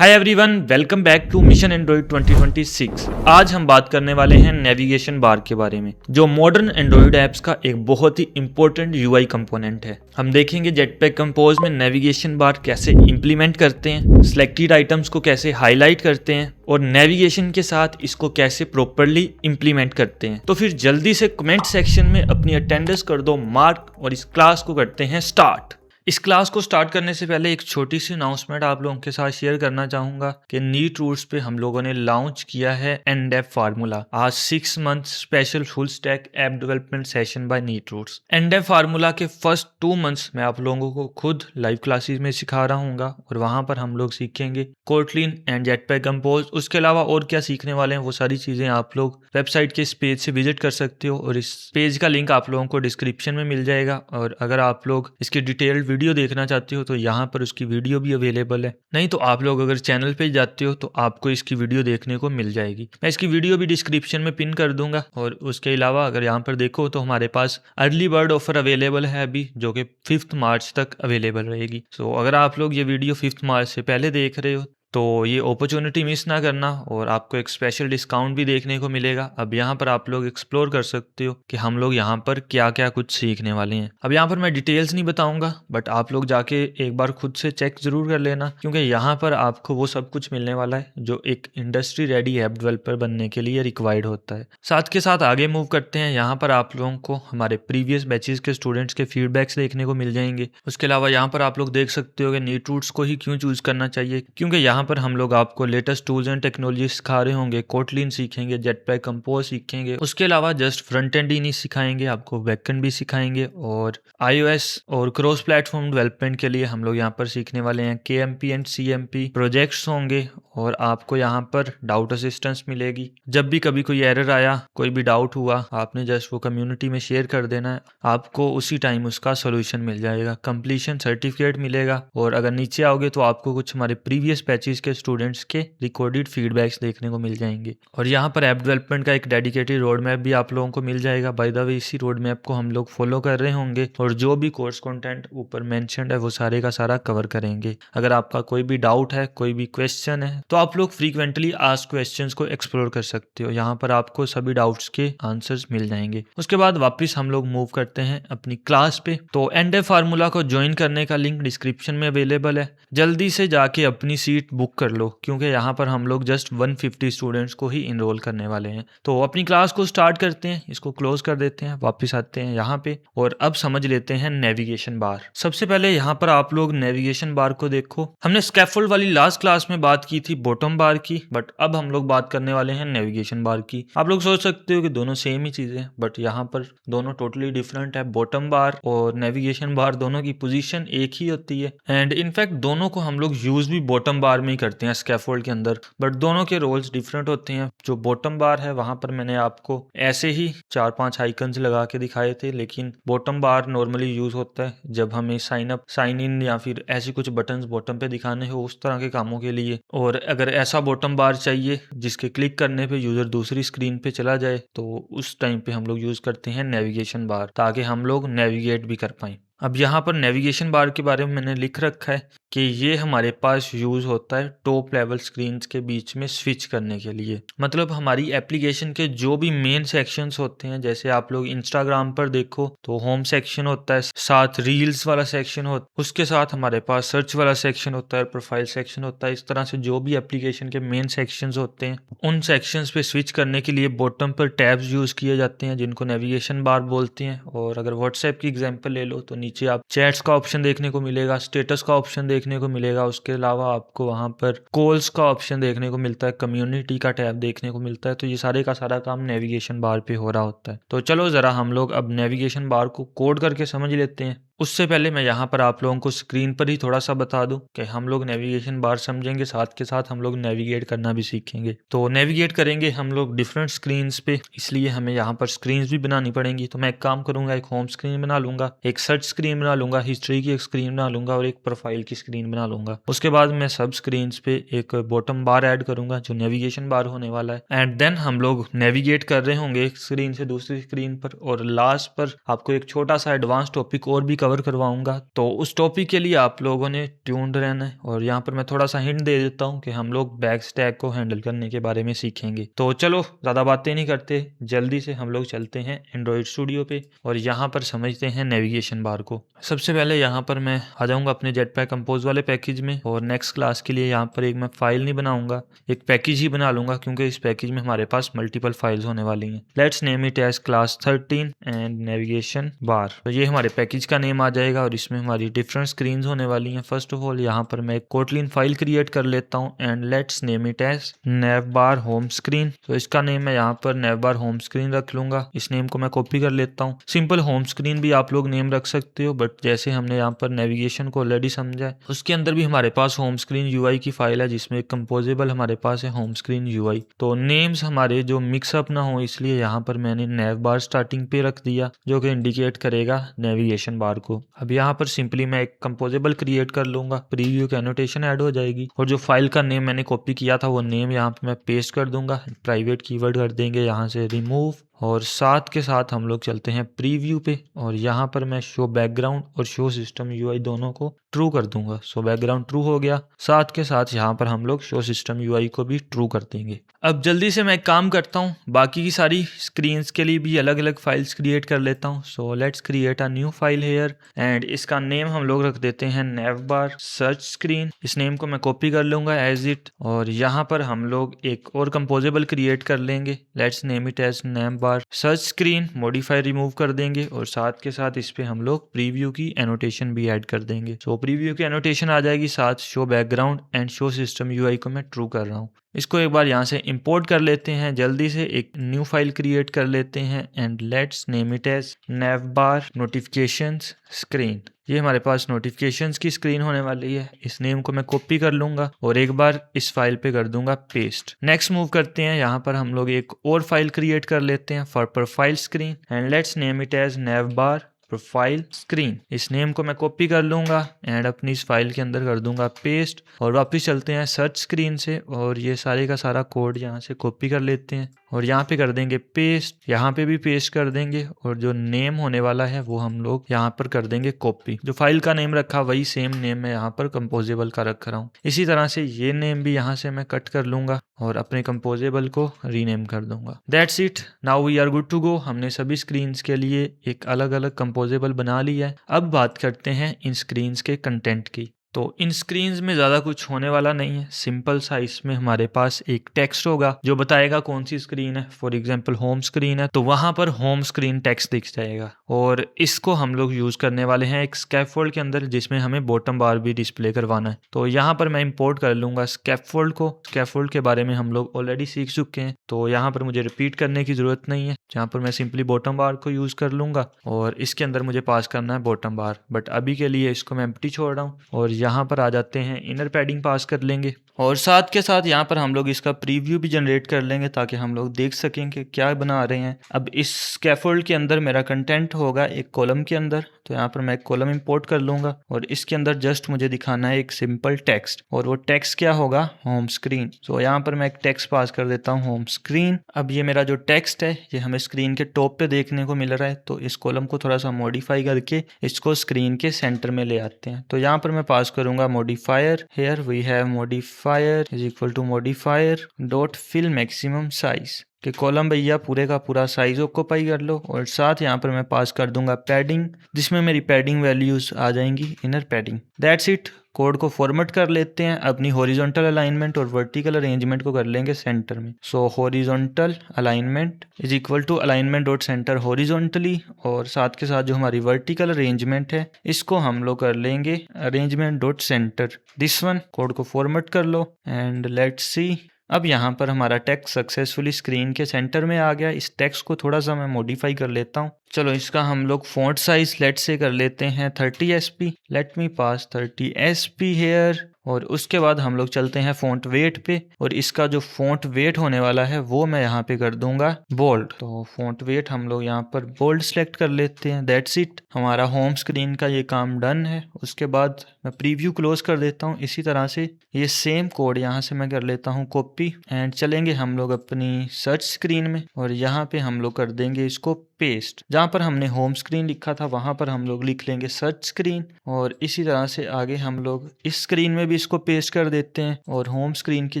Hi everyone, welcome back to mission Android 2026। आज हम बात करने वाले हैं नेविगेशन बार के बारे में, जो मॉडर्न एंड्रॉइड ऐप्स का एक बहुत ही इंपॉर्टेंट यूआई कंपोनेंट है। हम देखेंगे जेटपैक कंपोज में नेविगेशन बार कैसे इंप्लीमेंट करते हैं, सिलेक्टेड आइटम्स को कैसे हाईलाइट करते हैं और नेविगेशन के साथ इसको कैसे प्रॉपरली इंप्लीमेंट करते हैं। तो फिर जल्दी से कमेंट सेक्शन में अपनी अटेंडेंस कर दो मार्क और इस क्लास को करते हैं स्टार्ट। इस क्लास को स्टार्ट करने से पहले एक छोटी सी अनाउंसमेंट आप लोगों के साथ शेयर करना चाहूंगा कि नीट रूट्स पे हम लोगों ने लॉन्च किया है एंड फार्मूला। आज 6 month special full stack app development session by neat roots. And formula के फर्स्ट 2 मंथ्स मैं आप लोगों को खुद लाइव क्लासेस में सिखा रहा हूँ और वहां पर हम लोग सीखेंगे कोटलिन एंड जेटपैक कंपोज। उसके अलावा और क्या सीखने वाले हैं वो सारी चीजें आप लोग वेबसाइट के इस पेज से विजिट कर सकते हो और इस पेज का लिंक आप लोगों को डिस्क्रिप्शन में मिल जाएगा। और अगर आप लोग इसकी डिटेल्ड वीडियो देखना चाहते हो तो यहाँ पर उसकी वीडियो भी अवेलेबल है। नहीं तो आप लोग अगर चैनल पे जाते हो तो आपको इसकी वीडियो देखने को मिल जाएगी। मैं इसकी वीडियो भी डिस्क्रिप्शन में पिन कर दूंगा। और उसके अलावा अगर यहाँ पर देखो तो हमारे पास अर्ली बर्ड ऑफर अवेलेबल है अभी, जो कि 5 मार्च तक अवेलेबल रहेगी। सो अगर आप लोग ये वीडियो 5 मार्च से पहले देख रहे हो तो ये अपॉर्चुनिटी मिस ना करना और आपको एक स्पेशल डिस्काउंट भी देखने को मिलेगा। अब यहाँ पर आप लोग एक्सप्लोर कर सकते हो कि हम लोग यहाँ पर क्या क्या कुछ सीखने वाले हैं। अब यहाँ पर मैं डिटेल्स नहीं बताऊंगा, बट आप लोग जाके एक बार खुद से चेक जरूर कर लेना, क्योंकि यहाँ पर आपको वो सब कुछ मिलने वाला है जो एक इंडस्ट्री रेडी ऐप डेवलपर बनने के लिए रिक्वायर्ड होता है। साथ के साथ आगे मूव करते हैं। यहाँ पर आप लोगों को हमारे प्रीवियस बैचेस के स्टूडेंट्स के फीडबैक्स देखने को मिल जाएंगे। उसके अलावा यहाँ पर आप लोग देख सकते हो कि नीट रूट्स को ही क्यों चूज करना चाहिए, क्योंकि यहाँ पर हम लोग आपको लेटेस्ट टूल्स एंड टेक्नोलॉजी सिखा रहे होंगे। कोटलिन सीखेंगे, जेटपैक कंपोज सीखेंगे। उसके अलावा जस्ट फ्रंट एंड ही नहीं सिखाएंगे, आपको बैकएंड भी सिखाएंगे। और iOS और क्रॉस प्लेटफॉर्म डेवलपमेंट के लिए हम लोग यहाँ पर सीखने वाले हैं KMP एंड CMP प्रोजेक्ट्स होंगे। और आपको यहाँ पर डाउट असिस्टेंस मिलेगी। जब भी कभी कोई एरर आया, कोई भी डाउट हुआ, आपने जस्ट वो कम्युनिटी में शेयर कर देना है, आपको उसी टाइम उसका सोल्यूशन मिल जाएगा। कंप्लीशन सर्टिफिकेट मिलेगा। और अगर नीचे आओगे तो आपको कुछ हमारे प्रीवियस बैचेस के स्टूडेंट्स के रिकॉर्डेड फीडबैक्स देखने को मिल जाएंगे। और यहाँ पर ऐप डेवलपमेंट का एक डेडिकेटेड रोड मैप भी आप लोगों को मिल जाएगा। बाय द वे इसी रोड मैप को हम लोग फॉलो कर रहे होंगे और जो भी कोर्स कंटेंट ऊपर मेंशन्ड है वो सारे का सारा कवर करेंगे। अगर आपका कोई भी डाउट है, कोई भी क्वेश्चन है, तो आप लोग फ्रीक्वेंटली आस्क क्वेश्चंस को एक्सप्लोर कर सकते हो। यहाँ पर आपको सभी डाउट्स के आंसर्स मिल जाएंगे। उसके बाद वापस हम लोग मूव करते हैं अपनी क्लास पे। तो एंड फार्मूला को ज्वाइन करने का लिंक डिस्क्रिप्शन में अवेलेबल है। जल्दी से जाके अपनी सीट बुक कर लो, क्योंकि यहाँ पर हम लोग जस्ट 150 स्टूडेंट्स को ही इनरोल करने वाले हैं। तो अपनी क्लास को स्टार्ट करते हैं, इसको क्लोज कर देते हैं, वापस आते हैं यहाँ पे और अब समझ लेते हैं नेविगेशन बार। सबसे पहले यहाँ पर आप लोग नेविगेशन बार को देखो। हमने स्कैफोल्ड वाली लास्ट क्लास में बात की थी बॉटम बार की, बट अब हम लोग बात करने वाले हैं नेविगेशन बार की। आप लोग सोच सकते हो कि दोनों सेम ही चीजें, बट यहाँ पर दोनों टोटली डिफरेंट है। बॉटम बार और नेविगेशन बार दोनों की पोजीशन एक ही होती है एंड इनफैक्ट दोनों को हम लोग यूज भी बॉटम बार में ही करते हैं स्कैफोल्ड के अंदर, बट दोनों के रोल्स डिफरेंट होते हैं। जो बॉटम बार है वहां पर मैंने आपको ऐसे ही 4-5 आइकन्स लगा के दिखाए थे, लेकिन बॉटम बार नॉर्मली यूज होता है जब हमें साइन अप, साइन इन या फिर ऐसे कुछ बटन्स बॉटम पे दिखाने हो, उस तरह के कामों के लिए। और अगर ऐसा बॉटम बार चाहिए जिसके क्लिक करने पे यूजर दूसरी स्क्रीन पे चला जाए, तो उस टाइम पे हम लोग यूज करते हैं नेविगेशन बार, ताकि हम लोग नेविगेट भी कर पाएं। अब यहाँ पर नेविगेशन बार के बारे में मैंने लिख रखा है कि ये हमारे पास यूज होता है टॉप लेवल स्क्रीन्स के बीच में स्विच करने के लिए। मतलब हमारी एप्लीकेशन के जो भी मेन सेक्शंस होते हैं, जैसे आप लोग इंस्टाग्राम पर देखो तो होम सेक्शन होता है, साथ रील्स वाला सेक्शन होता है, उसके साथ हमारे पास सर्च वाला सेक्शन होता है, प्रोफाइल सेक्शन होता है। इस तरह से जो भी एप्लीकेशन के मेन सेक्शंस होते हैं, उन सेक्शंस पे स्विच करने के लिए बॉटम पर टैब्स यूज किए जाते हैं, जिनको नेविगेशन बार बोलते हैं। और अगर व्हाट्सएप की एग्जांपल ले लो तो नीचे आप चैट्स का ऑप्शन देखने को मिलेगा, स्टेटस का ऑप्शन देखने को मिलेगा। उसके अलावा आपको वहां पर कॉल्स का ऑप्शन देखने को मिलता है, कम्युनिटी का टैब देखने को मिलता है। तो ये सारे का सारा काम नेविगेशन बार पे हो रहा होता है। तो चलो जरा हम लोग अब नेविगेशन बार को कोड करके समझ लेते हैं। उससे पहले मैं यहाँ पर आप लोगों को स्क्रीन पर ही थोड़ा सा बता दूं कि हम लोग नेविगेशन बार समझेंगे, साथ के साथ हम लोग नेविगेट करना भी सीखेंगे। तो नेविगेट करेंगे हम लोग डिफरेंट स्क्रीन्स पे, इसलिए हमें यहाँ पर स्क्रीन्स भी बनानी पड़ेंगी। तो मैं एक काम करूंगा, एक होम स्क्रीन बना लूंगा, एक सर्च स्क्रीन बना लूंगा, हिस्ट्री की एक स्क्रीन बना लूंगा और एक प्रोफाइल की स्क्रीन बना लूंगा। उसके बाद मैं सब स्क्रीन्स पे एक बॉटम बार ऐड करूंगा जो नेविगेशन बार होने वाला है। एंड देन हम लोग नेविगेट कर रहे होंगे एक स्क्रीन से दूसरी स्क्रीन पर। और लास्ट पर आपको एक छोटा सा एडवांस टॉपिक और भी कवर कवर करवाऊंगा, तो उस टॉपिक के लिए आप लोगों ने ट्यून्ड रहना है। और यहाँ पर मैं थोड़ा सा हिंट दे देता हूँ कि हम लोग बैक स्टैक को हैंडल करने के बारे में सीखेंगे। तो चलो ज़्यादा बातें नहीं करते, जल्दी से हम लोग चलते हैं एंड्रॉइड स्टूडियो पे और यहाँ पर समझते हैं नेविगेशन बार को। सबसे पहले यहाँ पर मैं आ जाऊँगा अपने जेटपैक कंपोज वाले पैकेज में और नेक्स्ट क्लास के लिए यहाँ पर एक मैं फाइल नहीं बनाऊंगा, एक पैकेज ही बना लूंगा, क्योंकि इस पैकेज में हमारे पास मल्टीपल फाइल्स होने वाली हैं। Let's name it as class 13 and navigation bar. तो ये हमारे पैकेज का नेम आ जाएगा और इसमें हमारी डिफरेंट स्क्रीन्स होने वाली हैं। फर्स्ट ऑफ ऑल यहाँ पर मैं एक कोटलिन फाइल क्रिएट कर लेता हूँ and let's name it as nav bar home screen. तो इसका नेम मैं यहाँ पर नेव बार होम स्क्रीन रख लूंगा। इस नेम को मैं कॉपी कर लेता हूँ। सिंपल होम स्क्रीन भी आप लोग नेम रख सकते हो, बट जैसे हमने यहाँ पर नेविगेशन को ऑलरेडी समझा है, उसके अंदर भी हमारे पास होम स्क्रीन यूआई की फाइल है जिसमें एक कंपोजेबल हमारे पास है होम स्क्रीन यूआई। तो नेम्स हमारे जो मिक्सअप ना हो इसलिए यहाँ पर मैंने नेव बार स्टार्टिंग पे रख दिया, जो कि इंडिकेट करेगा नेविगेशन बार को। अब यहाँ पर सिंपली मैं एक कंपोजेबल क्रिएट कर लूंगा, प्रीव्यू की एनोटेशन ऐड हो जाएगी और जो फाइल का नेम मैंने कॉपी किया था वो नेम यहाँ पे मैं पेस्ट कर दूंगा। प्राइवेट कीवर्ड कर देंगे यहाँ से रिमूव और साथ के साथ हम लोग चलते हैं प्रीव्यू पे और यहाँ पर मैं शो बैकग्राउंड और शो सिस्टम यूआई दोनों को ट्रू कर दूंगा। सो बैकग्राउंड ट्रू हो गया, साथ के साथ यहाँ पर हम लोग शो सिस्टम यूआई को भी ट्रू कर देंगे। अब जल्दी से मैं एक काम करता हूँ, बाकी की सारी स्क्रीन्स के लिए भी अलग अलग फाइल्स क्रिएट कर लेता हूँ। So let's create a new file hair and इसका नेम हम लोग रख देते हैं नेव बार सर्च स्क्रीन। इस नेम को मैं कॉपी कर लूंगा एज इट और यहाँ पर हम लोग एक और कंपोजेबल क्रिएट कर लेंगे। Let's name it as nav bar search screen, modify remove कर देंगे और साथ के साथ इस पे हम लोग प्रीव्यू की एनोटेशन भी ऐड कर देंगे। सो प्रीव्यू की एनोटेशन आ जाएगी, साथ show background and show system UI को मैं ट्रू कर रहा हूँ। इसको एक बार यहाँ से इंपोर्ट कर लेते हैं, जल्दी से एक न्यू फाइल क्रिएट कर लेते हैं and let's name it as nav bar notifications screen. ये हमारे पास नोटिफिकेशंस की स्क्रीन होने वाली है। इस नेम को मैं कॉपी कर लूंगा और एक बार इस फाइल पे कर दूंगा पेस्ट। नेक्स्ट मूव करते हैं, यहाँ पर हम लोग एक और फाइल क्रिएट कर लेते हैं for profile screen and let's name it as nav bar profile screen. इस नेम को मैं कॉपी कर लूंगा एंड अपनी इस फाइल के अंदर कर दूंगा पेस्ट और वापस चलते हैं सर्च स्क्रीन से और ये सारे का सारा कोड यहाँ से कॉपी कर लेते हैं और यहाँ पे कर देंगे पेस्ट, यहाँ पे भी पेस्ट कर देंगे और जो नेम होने वाला है वो हम लोग यहाँ पर कर देंगे कॉपी। जो फाइल का नेम रखा वही सेम नेम मैं यहाँ पर कंपोजेबल का रख रहा हूँ। इसी तरह से ये नेम भी यहाँ से मैं कट कर लूंगा और अपने कंपोजेबल को रीनेम कर दूंगा। That's it, now we are good to go. हमने सभी स्क्रीन्स के लिए एक अलग अलग कंपोजेबल बना लिया है। अब बात करते हैं इन स्क्रीन्स के कंटेंट की। तो इन स्क्रीन्स में ज़्यादा कुछ होने वाला नहीं है, सिंपल सा इसमें हमारे पास एक टेक्स्ट होगा जो बताएगा कौन सी स्क्रीन है। फॉर एग्जांपल होम स्क्रीन है तो वहाँ पर होम स्क्रीन टेक्स्ट दिख जाएगा और इसको हम लोग यूज़ करने वाले हैं एक स्कैफोल्ड के अंदर जिसमें हमें बॉटम बार भी डिस्प्ले करवाना है। तो यहाँ पर मैं इंपोर्ट कर लूँगा स्कैफोल्ड को। स्कैफोल्ड के बारे में हम लोग ऑलरेडी सीख चुके हैं तो यहाँ पर मुझे रिपीट करने की ज़रूरत नहीं है। जहाँ पर मैं सिंपली बॉटम बार को यूज़ कर लूँगा और इसके अंदर मुझे पास करना है बॉटम बार, बट अभी के लिए इसको मैं एम्प्टी छोड़ रहा हूँ और यहाँ पर आ जाते हैं इनर पैडिंग पास कर लेंगे और साथ के साथ यहाँ पर हम लोग इसका प्रीव्यू भी जनरेट कर लेंगे ताकि हम लोग देख सकें कि क्या बना रहे हैं। अब इस स्कैफोल्ड के अंदर मेरा कंटेंट होगा एक कॉलम के अंदर, तो यहाँ पर मैं एक कॉलम इंपोर्ट कर लूँगा और इसके अंदर जस्ट मुझे दिखाना है एक सिंपल टेक्स्ट और वो टेक्स्ट क्या होगा, होम स्क्रीन। सो यहाँ पर मैं एक टेक्स्ट पास कर देता हूँ होम स्क्रीन। अब ये मेरा जो टेक्स्ट है ये हमें स्क्रीन के टॉप पे देखने को मिल रहा है, तो इस कॉलम को थोड़ा सा मॉडिफाई करके इसको स्क्रीन के सेंटर में ले आते हैं। तो यहाँ पर मैं पास करूँगा modifier. Here we have modifier is equal to modifier dot fill maximum size कि कॉलम भैया पूरे का पूरा साइज ऑक्यूपाई कर लो और साथ यहाँ पर मैं पास कर दूंगा पैडिंग जिसमें मेरी पैडिंग वैल्यूज आ जाएंगी inner padding. That's it. Code को फॉर्मेट कर लेते हैं, अपनी हॉरिजॉन्टल अलाइनमेंट और वर्टिकल अरेंजमेंट को कर लेंगे सेंटर में। So horizontal alignment is equal to alignment dot centre horizontally और साथ के साथ जो हमारी वर्टिकल अरेंजमेंट है इसको हम लोग कर लेंगे arrangement dot centre this one. Code को फॉर्मेट कर लो एंड लेट्स सी। अब यहाँ पर हमारा टेक्स्ट सक्सेसफुली स्क्रीन के सेंटर में आ गया। इस टेक्स्ट को थोड़ा सा मैं मॉडिफाई कर लेता हूँ। चलो इसका हम लोग फॉन्ट साइज लेट से कर लेते हैं 30 SP। लेट मी पास 30 SP हेयर और उसके बाद हम लोग चलते हैं फॉन्ट वेट पे और इसका जो फॉन्ट वेट होने वाला है वो मैं यहाँ पे कर दूंगा बोल्ड। तो फॉन्ट वेट हम लोग यहाँ पर बोल्ड सेलेक्ट कर लेते हैं। दैट्स इट, हमारा होम स्क्रीन का ये काम डन है। उसके बाद मैं प्रीव्यू क्लोज कर देता हूँ। इसी तरह से ये सेम कोड यहाँ से मैं कर लेता हूँ कॉपी एंड चलेंगे हम लोग अपनी सर्च स्क्रीन में और यहाँ पे हम लोग कर देंगे इसको पेस्ट। जहाँ पर हमने होम स्क्रीन लिखा था वहाँ पर हम लोग लिख लेंगे सर्च स्क्रीन, और इसी तरह से आगे हम लोग इस स्क्रीन में भी इसको पेस्ट कर देते हैं, और होम स्क्रीन की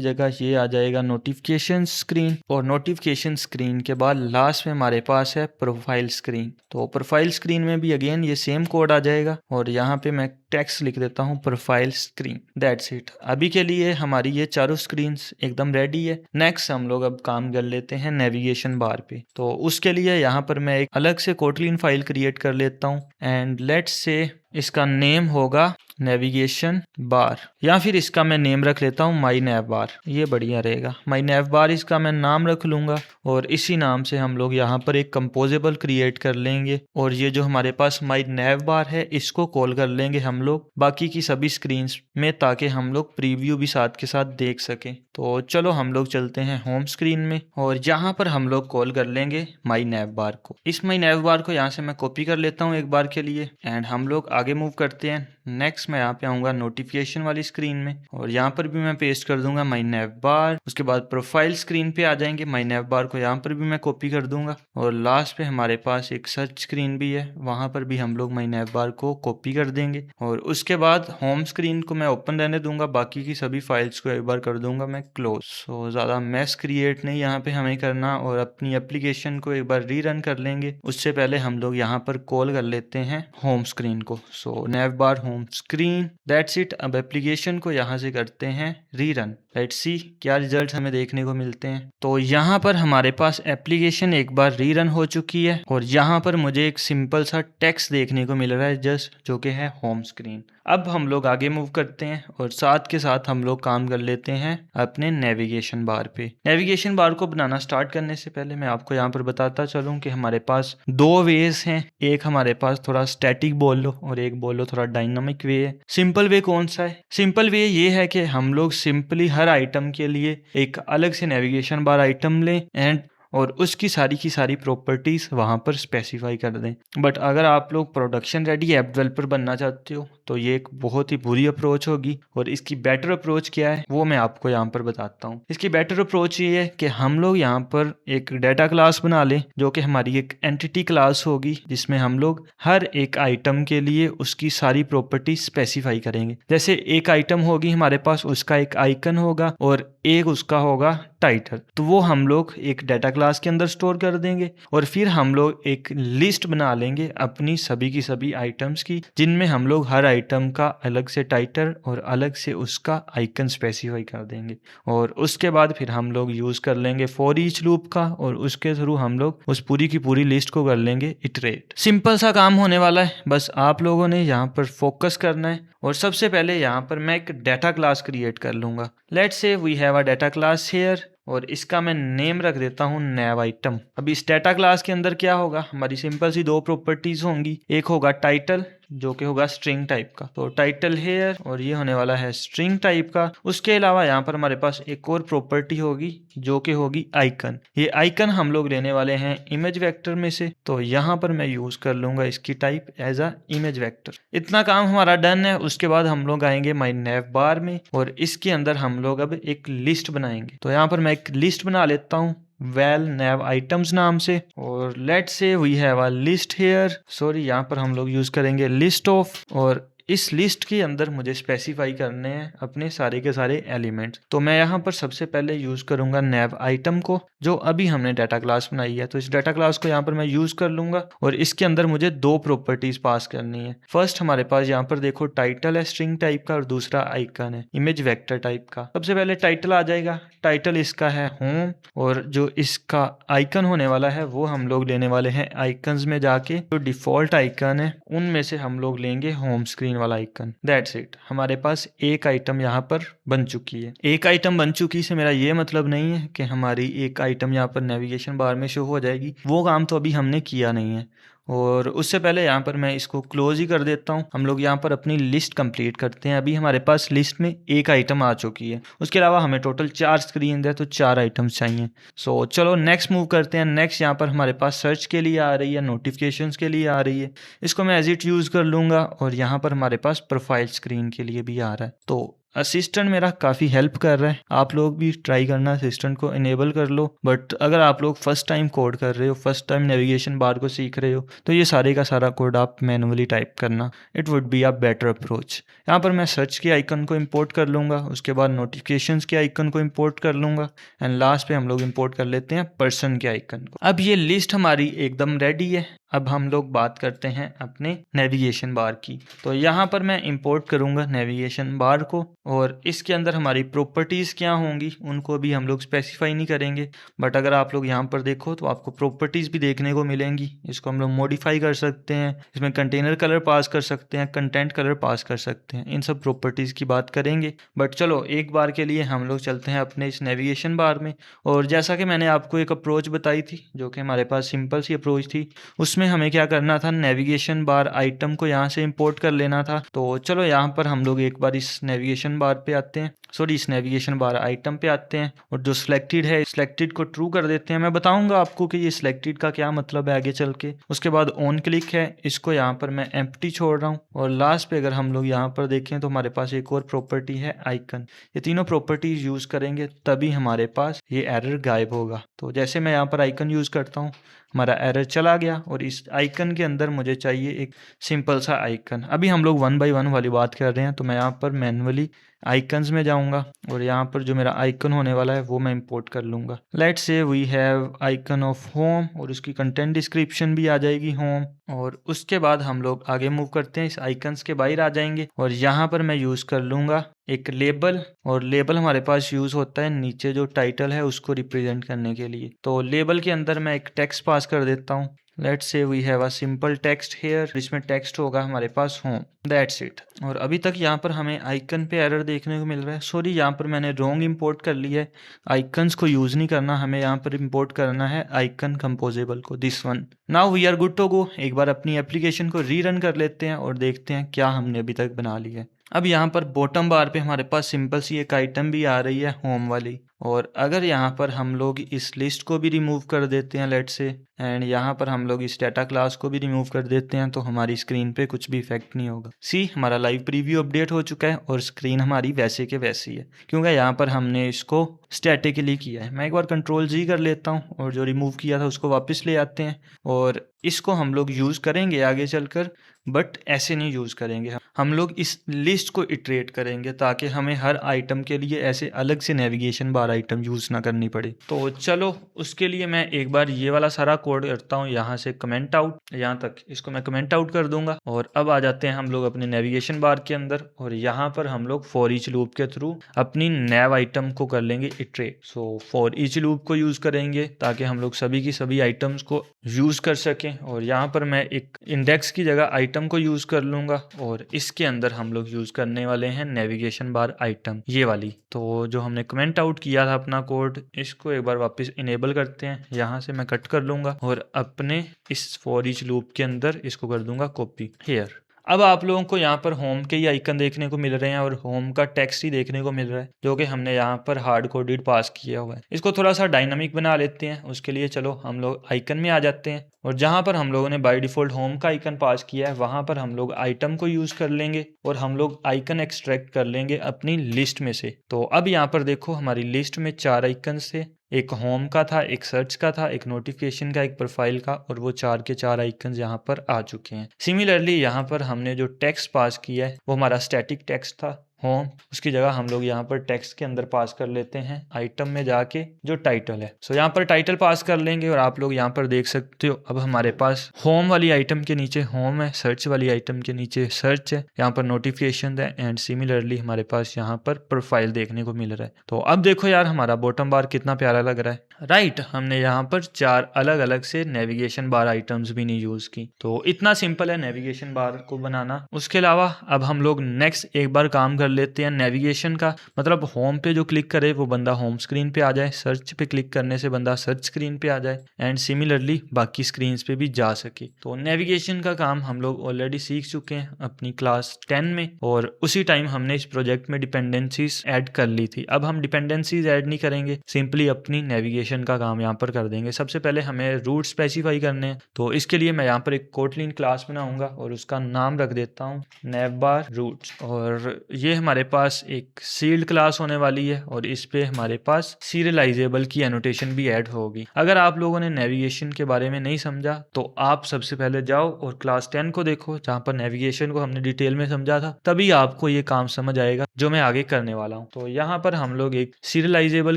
जगह ये आ जाएगा नोटिफिकेशन स्क्रीन, और नोटिफिकेशन स्क्रीन के बाद लास्ट में हमारे पास है प्रोफाइल स्क्रीन। तो प्रोफाइल स्क्रीन में भी अगेन ये सेम कोड आ जाएगा, और यहाँ पे मैं टेक्स्ट लिख देता हूँ प्रोफाइल स्क्रीन। That's it. अभी के लिए हमारी ये चारों स्क्रीन्स एकदम रेडी है। नेक्स्ट हम लोग अब काम कर लेते हैं नेविगेशन बार पे। तो उसके लिए यहाँ पर मैं एक अलग से कोटलिन फाइल क्रिएट कर लेता हूँ, एंड लेट्स से इसका नेम होगा नेविगेशन बार, या फिर इसका मैं नेम रख लेता हूँ माई नैव बार। ये बढ़िया रहेगा, माई नैव बार इसका मैं नाम रख लूंगा, और इसी नाम से हम लोग यहाँ पर एक कंपोजेबल क्रिएट कर लेंगे, और ये जो हमारे पास माई नैव बार है इसको कॉल कर लेंगे हम लोग बाकी की सभी स्क्रीन्स में, ताकि हम लोग प्रीव्यू भी साथ के साथ देख सकें। तो चलो हम लोग चलते हैं होम स्क्रीन में, और यहाँ पर हम लोग कॉल कर लेंगे माई नैव बार को। इस माई नैव बार को यहाँ से मैं कॉपी कर लेता हूँ एक बार के लिए, एंड हम लोग आगे मूव करते हैं। नेक्स्ट मैं यहाँ पे आऊँगा नोटिफिकेशन वाली स्क्रीन में, और यहाँ पर भी मैं पेस्ट कर दूंगा माई नैव बार। उसके बाद प्रोफाइल स्क्रीन पे आ जाएंगे, माई नैव बार को यहाँ पर भी मैं कॉपी कर दूंगा, और लास्ट पे हमारे पास एक सर्च स्क्रीन भी है, वहाँ पर भी हम लोग माई नैव बार को कॉपी कर देंगे, और उसके बाद होम स्क्रीन को मैं ओपन रहने दूंगा, बाकी की सभी फाइल्स को एक बार कर दूंगा मैं क्लोज। सो ज़्यादा मैस क्रिएट नहीं यहाँ पे हमें करना, और अपनी एप्लीकेशन को एक बार रीरन कर लेंगे। उससे पहले हम लोग यहाँ पर कॉल कर लेते हैं होम स्क्रीन को। सो नैव बार होम स्क्रीन, दैट्स इट। अब एप्लीकेशन को यहाँ से करते हैं रीरन। लेट्स सी क्या रिजल्ट हमें देखने को मिलते हैं। तो यहाँ पर हमारे पास एप्लीकेशन एक बार रीरन हो चुकी है, और यहाँ पर मुझे एक सिंपल सा टेक्स्ट देखने को मिल रहा है जस्ट, जो कि है होम स्क्रीन। अब हम लोग आगे मूव करते हैं, और साथ के साथ हम लोग काम कर लेते हैं अपने नेविगेशन बार पे। नेविगेशन बार को बनाना स्टार्ट करने से पहले मैं आपको यहाँ पर बताता चलूँ कि हमारे पास दो वेज हैं। एक हमारे पास थोड़ा स्टैटिक बोल लो, और एक बोल लो थोड़ा डायनामिक वे है। सिंपल वे कौन सा है? सिंपल वे ये है कि हम लोग सिंपली हर आइटम के लिए एक अलग से नेविगेशन बार आइटम लें, एंड और उसकी सारी की सारी प्रॉपर्टीज वहां पर स्पेसिफाई कर दें। बट अगर आप लोग प्रोडक्शन रेडी ऐप डेवलपर बनना चाहते हो तो ये एक बहुत ही बुरी अप्रोच होगी, और इसकी बेटर अप्रोच क्या है वो मैं आपको यहाँ पर बताता हूँ। इसकी बेटर अप्रोच ये है कि हम लोग यहाँ पर एक डाटा क्लास बना लें, जो कि हमारी एक एंटिटी क्लास होगी, जिसमें हम लोग हर एक आइटम के लिए उसकी सारी प्रॉपर्टी स्पेसिफाई करेंगे। जैसे एक आइटम होगी हमारे पास, उसका एक आइकन होगा और एक उसका होगा टाइटल, तो वो हम लोग एक डाटा क्लास के अंदर स्टोर कर देंगे, और फिर हम लोग एक लिस्ट बना लेंगे अपनी सभी की सभी आइटम्स की, जिनमें हम लोग हर आइटम का अलग से टाइटल और अलग से उसका आइकन स्पेसिफाई कर देंगे। और उसके बाद फिर हम लोग यूज कर लेंगे फॉर ईच लूप का, और उसके थ्रू हम लोग उस पूरी की पूरी लिस्ट को कर लेंगे इटरेट। सिंपल सा काम होने वाला है, बस आप लोगों ने यहाँ पर फोकस करना है। और सबसे पहले यहाँ पर मैं एक डाटा क्लास क्रिएट कर लूंगा। Let's say we have a data class here, और इसका मैं नेम रख देता हूँ नैव आइटम। अब इस डाटा क्लास के अंदर क्या होगा, हमारी सिंपल सी दो प्रॉपर्टीज होंगी। एक होगा टाइटल, जो कि होगा स्ट्रिंग टाइप का, तो टाइटल हेयर, और ये होने वाला है स्ट्रिंग टाइप का। उसके अलावा यहाँ पर हमारे पास एक और प्रॉपर्टी होगी, जो कि होगी आइकन। ये आइकन हम लोग लेने वाले हैं इमेज वेक्टर में से, तो यहाँ पर मैं यूज कर लूंगा इसकी type as a image vector. इतना काम हमारा डन है। उसके बाद हम लोग आएंगे माई नैव बार में, और इसके अंदर हम लोग अब एक लिस्ट बनाएंगे। तो यहाँ पर मैं एक लिस्ट बना लेता हूँ वेल नैव आइटम्स नाम से, और let's say we have a list here. Sorry, यहाँ पर हम लोग यूज करेंगे लिस्ट ऑफ, और इस लिस्ट के अंदर मुझे स्पेसिफाई करने हैं अपने सारे के सारे एलिमेंट्स। तो मैं यहाँ पर सबसे पहले यूज करूंगा नैव आइटम को, जो अभी हमने डाटा क्लास बनाई है। तो इस डाटा क्लास को यहाँ पर मैं यूज कर लूंगा, और इसके अंदर मुझे दो प्रॉपर्टीज पास करनी है। फर्स्ट हमारे पास यहाँ पर देखो टाइटल है स्ट्रिंग टाइप का, और दूसरा आइकन है इमेज वेक्टर टाइप का। सबसे पहले टाइटल आ जाएगा। टाइटल इसका है होम, और जो इसका आइकन होने वाला है वो हम लोग लेने वाले हैं आइकन्स में जाके, जो डिफॉल्ट आइकन है उनमें से हम लोग लेंगे होम स्क्रीन वाला आइकन। That's it. हमारे पास एक आइटम यहाँ पर बन चुकी है। एक आइटम बन चुकी से मेरा ये मतलब नहीं है कि हमारी एक आइटम यहाँ पर नेविगेशन बार में शो हो जाएगी, वो काम तो अभी हमने किया नहीं है। और उससे पहले यहाँ पर मैं इसको क्लोज ही कर देता हूँ। हम लोग यहाँ पर अपनी लिस्ट कंप्लीट करते हैं। अभी हमारे पास लिस्ट में एक आइटम आ चुकी है, उसके अलावा हमें टोटल 4 स्क्रीन है, तो 4 आइटम्स चाहिए। सो चलो नेक्स्ट मूव करते हैं। नेक्स्ट यहाँ पर हमारे पास सर्च के लिए आ रही है, नोटिफिकेशंस के लिए आ रही है, इसको मैं एज इट यूज कर लूंगा। और यहाँ पर हमारे पास प्रोफाइल स्क्रीन के लिए भी आ रहा है। तो असिस्टेंट मेरा काफ़ी हेल्प कर रहा है। आप लोग भी ट्राई करना, असिस्टेंट को इनेबल कर लो। बट अगर आप लोग फर्स्ट टाइम कोड कर रहे हो, फर्स्ट टाइम नेविगेशन बार को सीख रहे हो, तो ये सारे का सारा कोड आप मैनुअली टाइप करना, it would be a better approach. यहाँ पर मैं सर्च के आइकन को इंपोर्ट कर लूँगा, उसके बाद नोटिफिकेशंस के आइकन को इंपोर्ट कर लूँगा, एंड लास्ट पे हम लोग इंपोर्ट कर लेते हैं पर्सन के आइकन को। अब ये लिस्ट हमारी एकदम रेडी है। अब हम लोग बात करते हैं अपने नेविगेशन बार की। तो यहाँ पर मैं इंपोर्ट करूँगा नेविगेशन बार को, और इसके अंदर हमारी प्रॉपर्टीज़ क्या होंगी उनको भी हम लोग स्पेसिफाई नहीं करेंगे। बट अगर आप लोग यहाँ पर देखो तो आपको प्रॉपर्टीज़ भी देखने को मिलेंगी। इसको हम लोग मॉडिफाई कर सकते हैं, इसमें कंटेनर कलर पास कर सकते हैं, कंटेंट कलर पास कर सकते हैं, इन सब प्रॉपर्टीज़ की बात करेंगे। बट चलो एक बार के लिए हम लोग चलते हैं अपने इस नेविगेशन बार में। और जैसा कि मैंने आपको एक अप्रोच बताई थी जो कि हमारे पास सिंपल सी अप्रोच थी, उसमें हमें क्या करना था, नेविगेशन बार आइटम को यहाँ से इंपोर्ट कर लेना था। तो चलो यहाँ पर हम लोग एक बार इस नेविगेशन बार पे आते हैं, सॉरी इस नेविगेशन बार आइटम पे आते हैं, और जो सिलेक्टेड है सिलेक्टेड को ट्रू कर देते हैं। मैं बताऊंगा आपको कि ये सिलेक्टेड का क्या मतलब है आगे चल के। उसके बाद ऑन क्लिक है, इसको यहाँ पर मैं एम्प्टी छोड़ रहा हूँ। और लास्ट पे अगर हम लोग यहाँ पर देखें तो हमारे पास एक और प्रॉपर्टी है आइकन। ये तीनों प्रॉपर्टीज यूज करेंगे तभी हमारे पास ये एरर गायब होगा। तो जैसे मैं यहाँ पर आइकन यूज करता हूँ, हमारा एरर चला गया, और इस आइकन के अंदर मुझे चाहिए एक सिंपल सा आइकन। अभी हम लोग 1 बाय 1 वाली बात कर रहे हैं, तो मैं यहाँ पर मैन्युअली आइकन्स में जाऊंगा, और यहाँ पर जो मेरा आइकन होने वाला है वो मैं इंपोर्ट कर लूँगा। Let's say we have icon of home, और उसकी कंटेंट डिस्क्रिप्शन भी आ जाएगी होम। और उसके बाद हम लोग आगे मूव करते हैं, इस आइकन्स के बाहर आ जाएंगे, और यहाँ पर मैं यूज़ कर लूँगा एक लेबल। और लेबल हमारे पास यूज़ होता है नीचे जो टाइटल है उसको रिप्रेजेंट करने के लिए। तो लेबल के अंदर मैं एक टेक्स्ट पास कर देता हूँ। Let's say we have a simple text here, इसमें टेक्स्ट होगा हमारे पास होम, दैट्स इट। और अभी तक यहाँ पर हमें आइकन पे एरर देखने को मिल रहा है। सॉरी, यहाँ पर मैंने रॉन्ग इंपोर्ट कर ली है। आइकन्स को यूज़ नहीं करना, हमें यहाँ पर इंपोर्ट करना है आइकन कंपोजेबल को, this one. Now we are good to go. एक बार अपनी एप्लीकेशन को रीरन कर लेते हैं और देखते हैं क्या हमने अभी तक बना लिया है। अब यहाँ पर बॉटम बार पे हमारे पास सिंपल सी एक आइटम भी आ रही है होम वाली। और अगर यहाँ पर हम लोग इस लिस्ट को भी रिमूव कर देते हैं लेट्स से, एंड यहाँ पर हम लोग इस डाटा क्लास को भी रिमूव कर देते हैं, तो हमारी स्क्रीन पे कुछ भी इफेक्ट नहीं होगा। सी, हमारा लाइव प्रीव्यू अपडेट हो चुका है और स्क्रीन हमारी वैसे के वैसी है, क्योंकि यहाँ पर हमने इसको स्टैटिकली किया है। मैं एक बार कंट्रोल जी कर लेता हूँ और जो रिमूव किया था उसको वापस ले आते हैं, और इसको हम लोग यूज़ करेंगे आगे चलकर, बट ऐसे नहीं यूज़ करेंगे। हम लोग इस लिस्ट को इटरेट करेंगे ताकि हमें हर आइटम के लिए ऐसे अलग से नेविगेशन बार आइटम यूज़ ना करनी पड़े। तो चलो उसके लिए मैं एक बार ये वाला सारा कोड करता हूँ, यहाँ से कमेंट आउट, यहाँ तक इसको मैं कमेंट आउट कर दूंगा। और अब आ जाते हैं हम लोग अपने नेविगेशन बार के अंदर, और यहाँ पर हम लोग फॉर ईच लूप के थ्रू अपनी नैव आइटम को कर लेंगे iterate. So for each loop को यूज़ करेंगे ताकि हम लोग सभी की सभी आइटम्स को यूज़ कर सकें। और यहाँ पर मैं एक इंडेक्स की जगह आइटम को यूज़ कर लूँगा, और इसके अंदर हम लोग यूज़ करने वाले हैं नेविगेशन बार आइटम, ये वाली। तो जो हमने कमेंट आउट किया था अपना कोड, इसको एक बार वापस इनेबल करते हैं। यहाँ से मैं कट कर लूँगा और अपने इस फॉर ईच लूप के अंदर इसको कर दूंगा कॉपी हियर। अब आप लोगों को यहाँ पर होम के ही आइकन देखने को मिल रहे हैं और होम का टेक्स्ट ही देखने को मिल रहा है, जो कि हमने यहाँ पर हार्ड कोडेड पास किया हुआ है। इसको थोड़ा सा डायनामिक बना लेते हैं। उसके लिए चलो हम लोग आइकन में आ जाते हैं, और जहाँ पर हम लोगों ने बाय डिफॉल्ट होम का आइकन पास किया है वहाँ पर हम लोग आइटम को यूज़ कर लेंगे, और हम लोग आइकन एक्सट्रैक्ट कर लेंगे अपनी लिस्ट में से। तो अब यहाँ पर देखो हमारी लिस्ट में 4 आइकन थे, एक होम का था, एक सर्च का था, एक नोटिफिकेशन का, एक प्रोफाइल का, और वो 4 के 4 आइकन्स यहाँ पर आ चुके हैं। सिमिलरली यहाँ पर हमने जो टेक्स्ट पास किया है वो हमारा स्टैटिक टेक्स्ट था होम, उसकी जगह हम लोग यहाँ पर टेक्स्ट के अंदर पास कर लेते हैं आइटम में जाके जो टाइटल है। सो यहाँ पर टाइटल पास कर लेंगे, और आप लोग यहाँ पर देख सकते हो अब हमारे पास होम वाली आइटम के नीचे होम है, सर्च वाली आइटम के नीचे सर्च है, यहाँ पर नोटिफिकेशन है, एंड सिमिलरली हमारे पास यहाँ पर प्रोफाइल देखने को मिल रहा है। तो अब देखो यार हमारा बॉटम बार कितना प्यारा लग रहा है, राइट। हमने यहाँ पर 4 अलग अलग से नेविगेशन बार आइटम्स भी नहीं यूज की। तो इतना सिंपल है नेविगेशन बार को बनाना। उसके अलावा अब हम लोग नेक्स्ट एक बार काम कर लेते हैं नेविगेशन का, मतलब होम पे जो क्लिक करे वो बंदा होम स्क्रीन पे आ जाए, सर्च पे क्लिक करने से बंदा सर्च स्क्रीन पे आ जाए, एंड सिमिलरली बाकी स्क्रीन पे भी जा सके। तो नेविगेशन का काम हम लोग ऑलरेडी सीख चुके हैं अपनी क्लास 10 में, और उसी टाइम हमने इस प्रोजेक्ट में डिपेंडेंसीज ऐड कर ली थी। अब हम डिपेंडेंसीज ऐड नहीं करेंगे, सिंपली अपनी नेविगेशन डेस्टिनेशन का काम यहाँ पर कर देंगे। सबसे पहले हमें रूट स्पेसिफाई करने हैं, तो इसके लिए मैं यहाँ पर एक कोटलिन क्लास बनाऊंगा और उसका नाम रख देता हूँ navbar रूट्स। और ये हमारे पास एक सील्ड क्लास होने वाली है और इस पे हमारे पास सीरियलाइजेबल की एनोटेशन भी ऐड होगी। अगर आप लोगों ने नेविगेशन के बारे में नहीं समझा तो आप सबसे पहले जाओ और क्लास 10 को देखो, जहाँ पर नेविगेशन को हमने डिटेल में समझा था, तभी आपको ये काम समझ आएगा जो मैं आगे करने वाला हूँ। तो यहाँ पर हम लोग एक सीरियलाइजेबल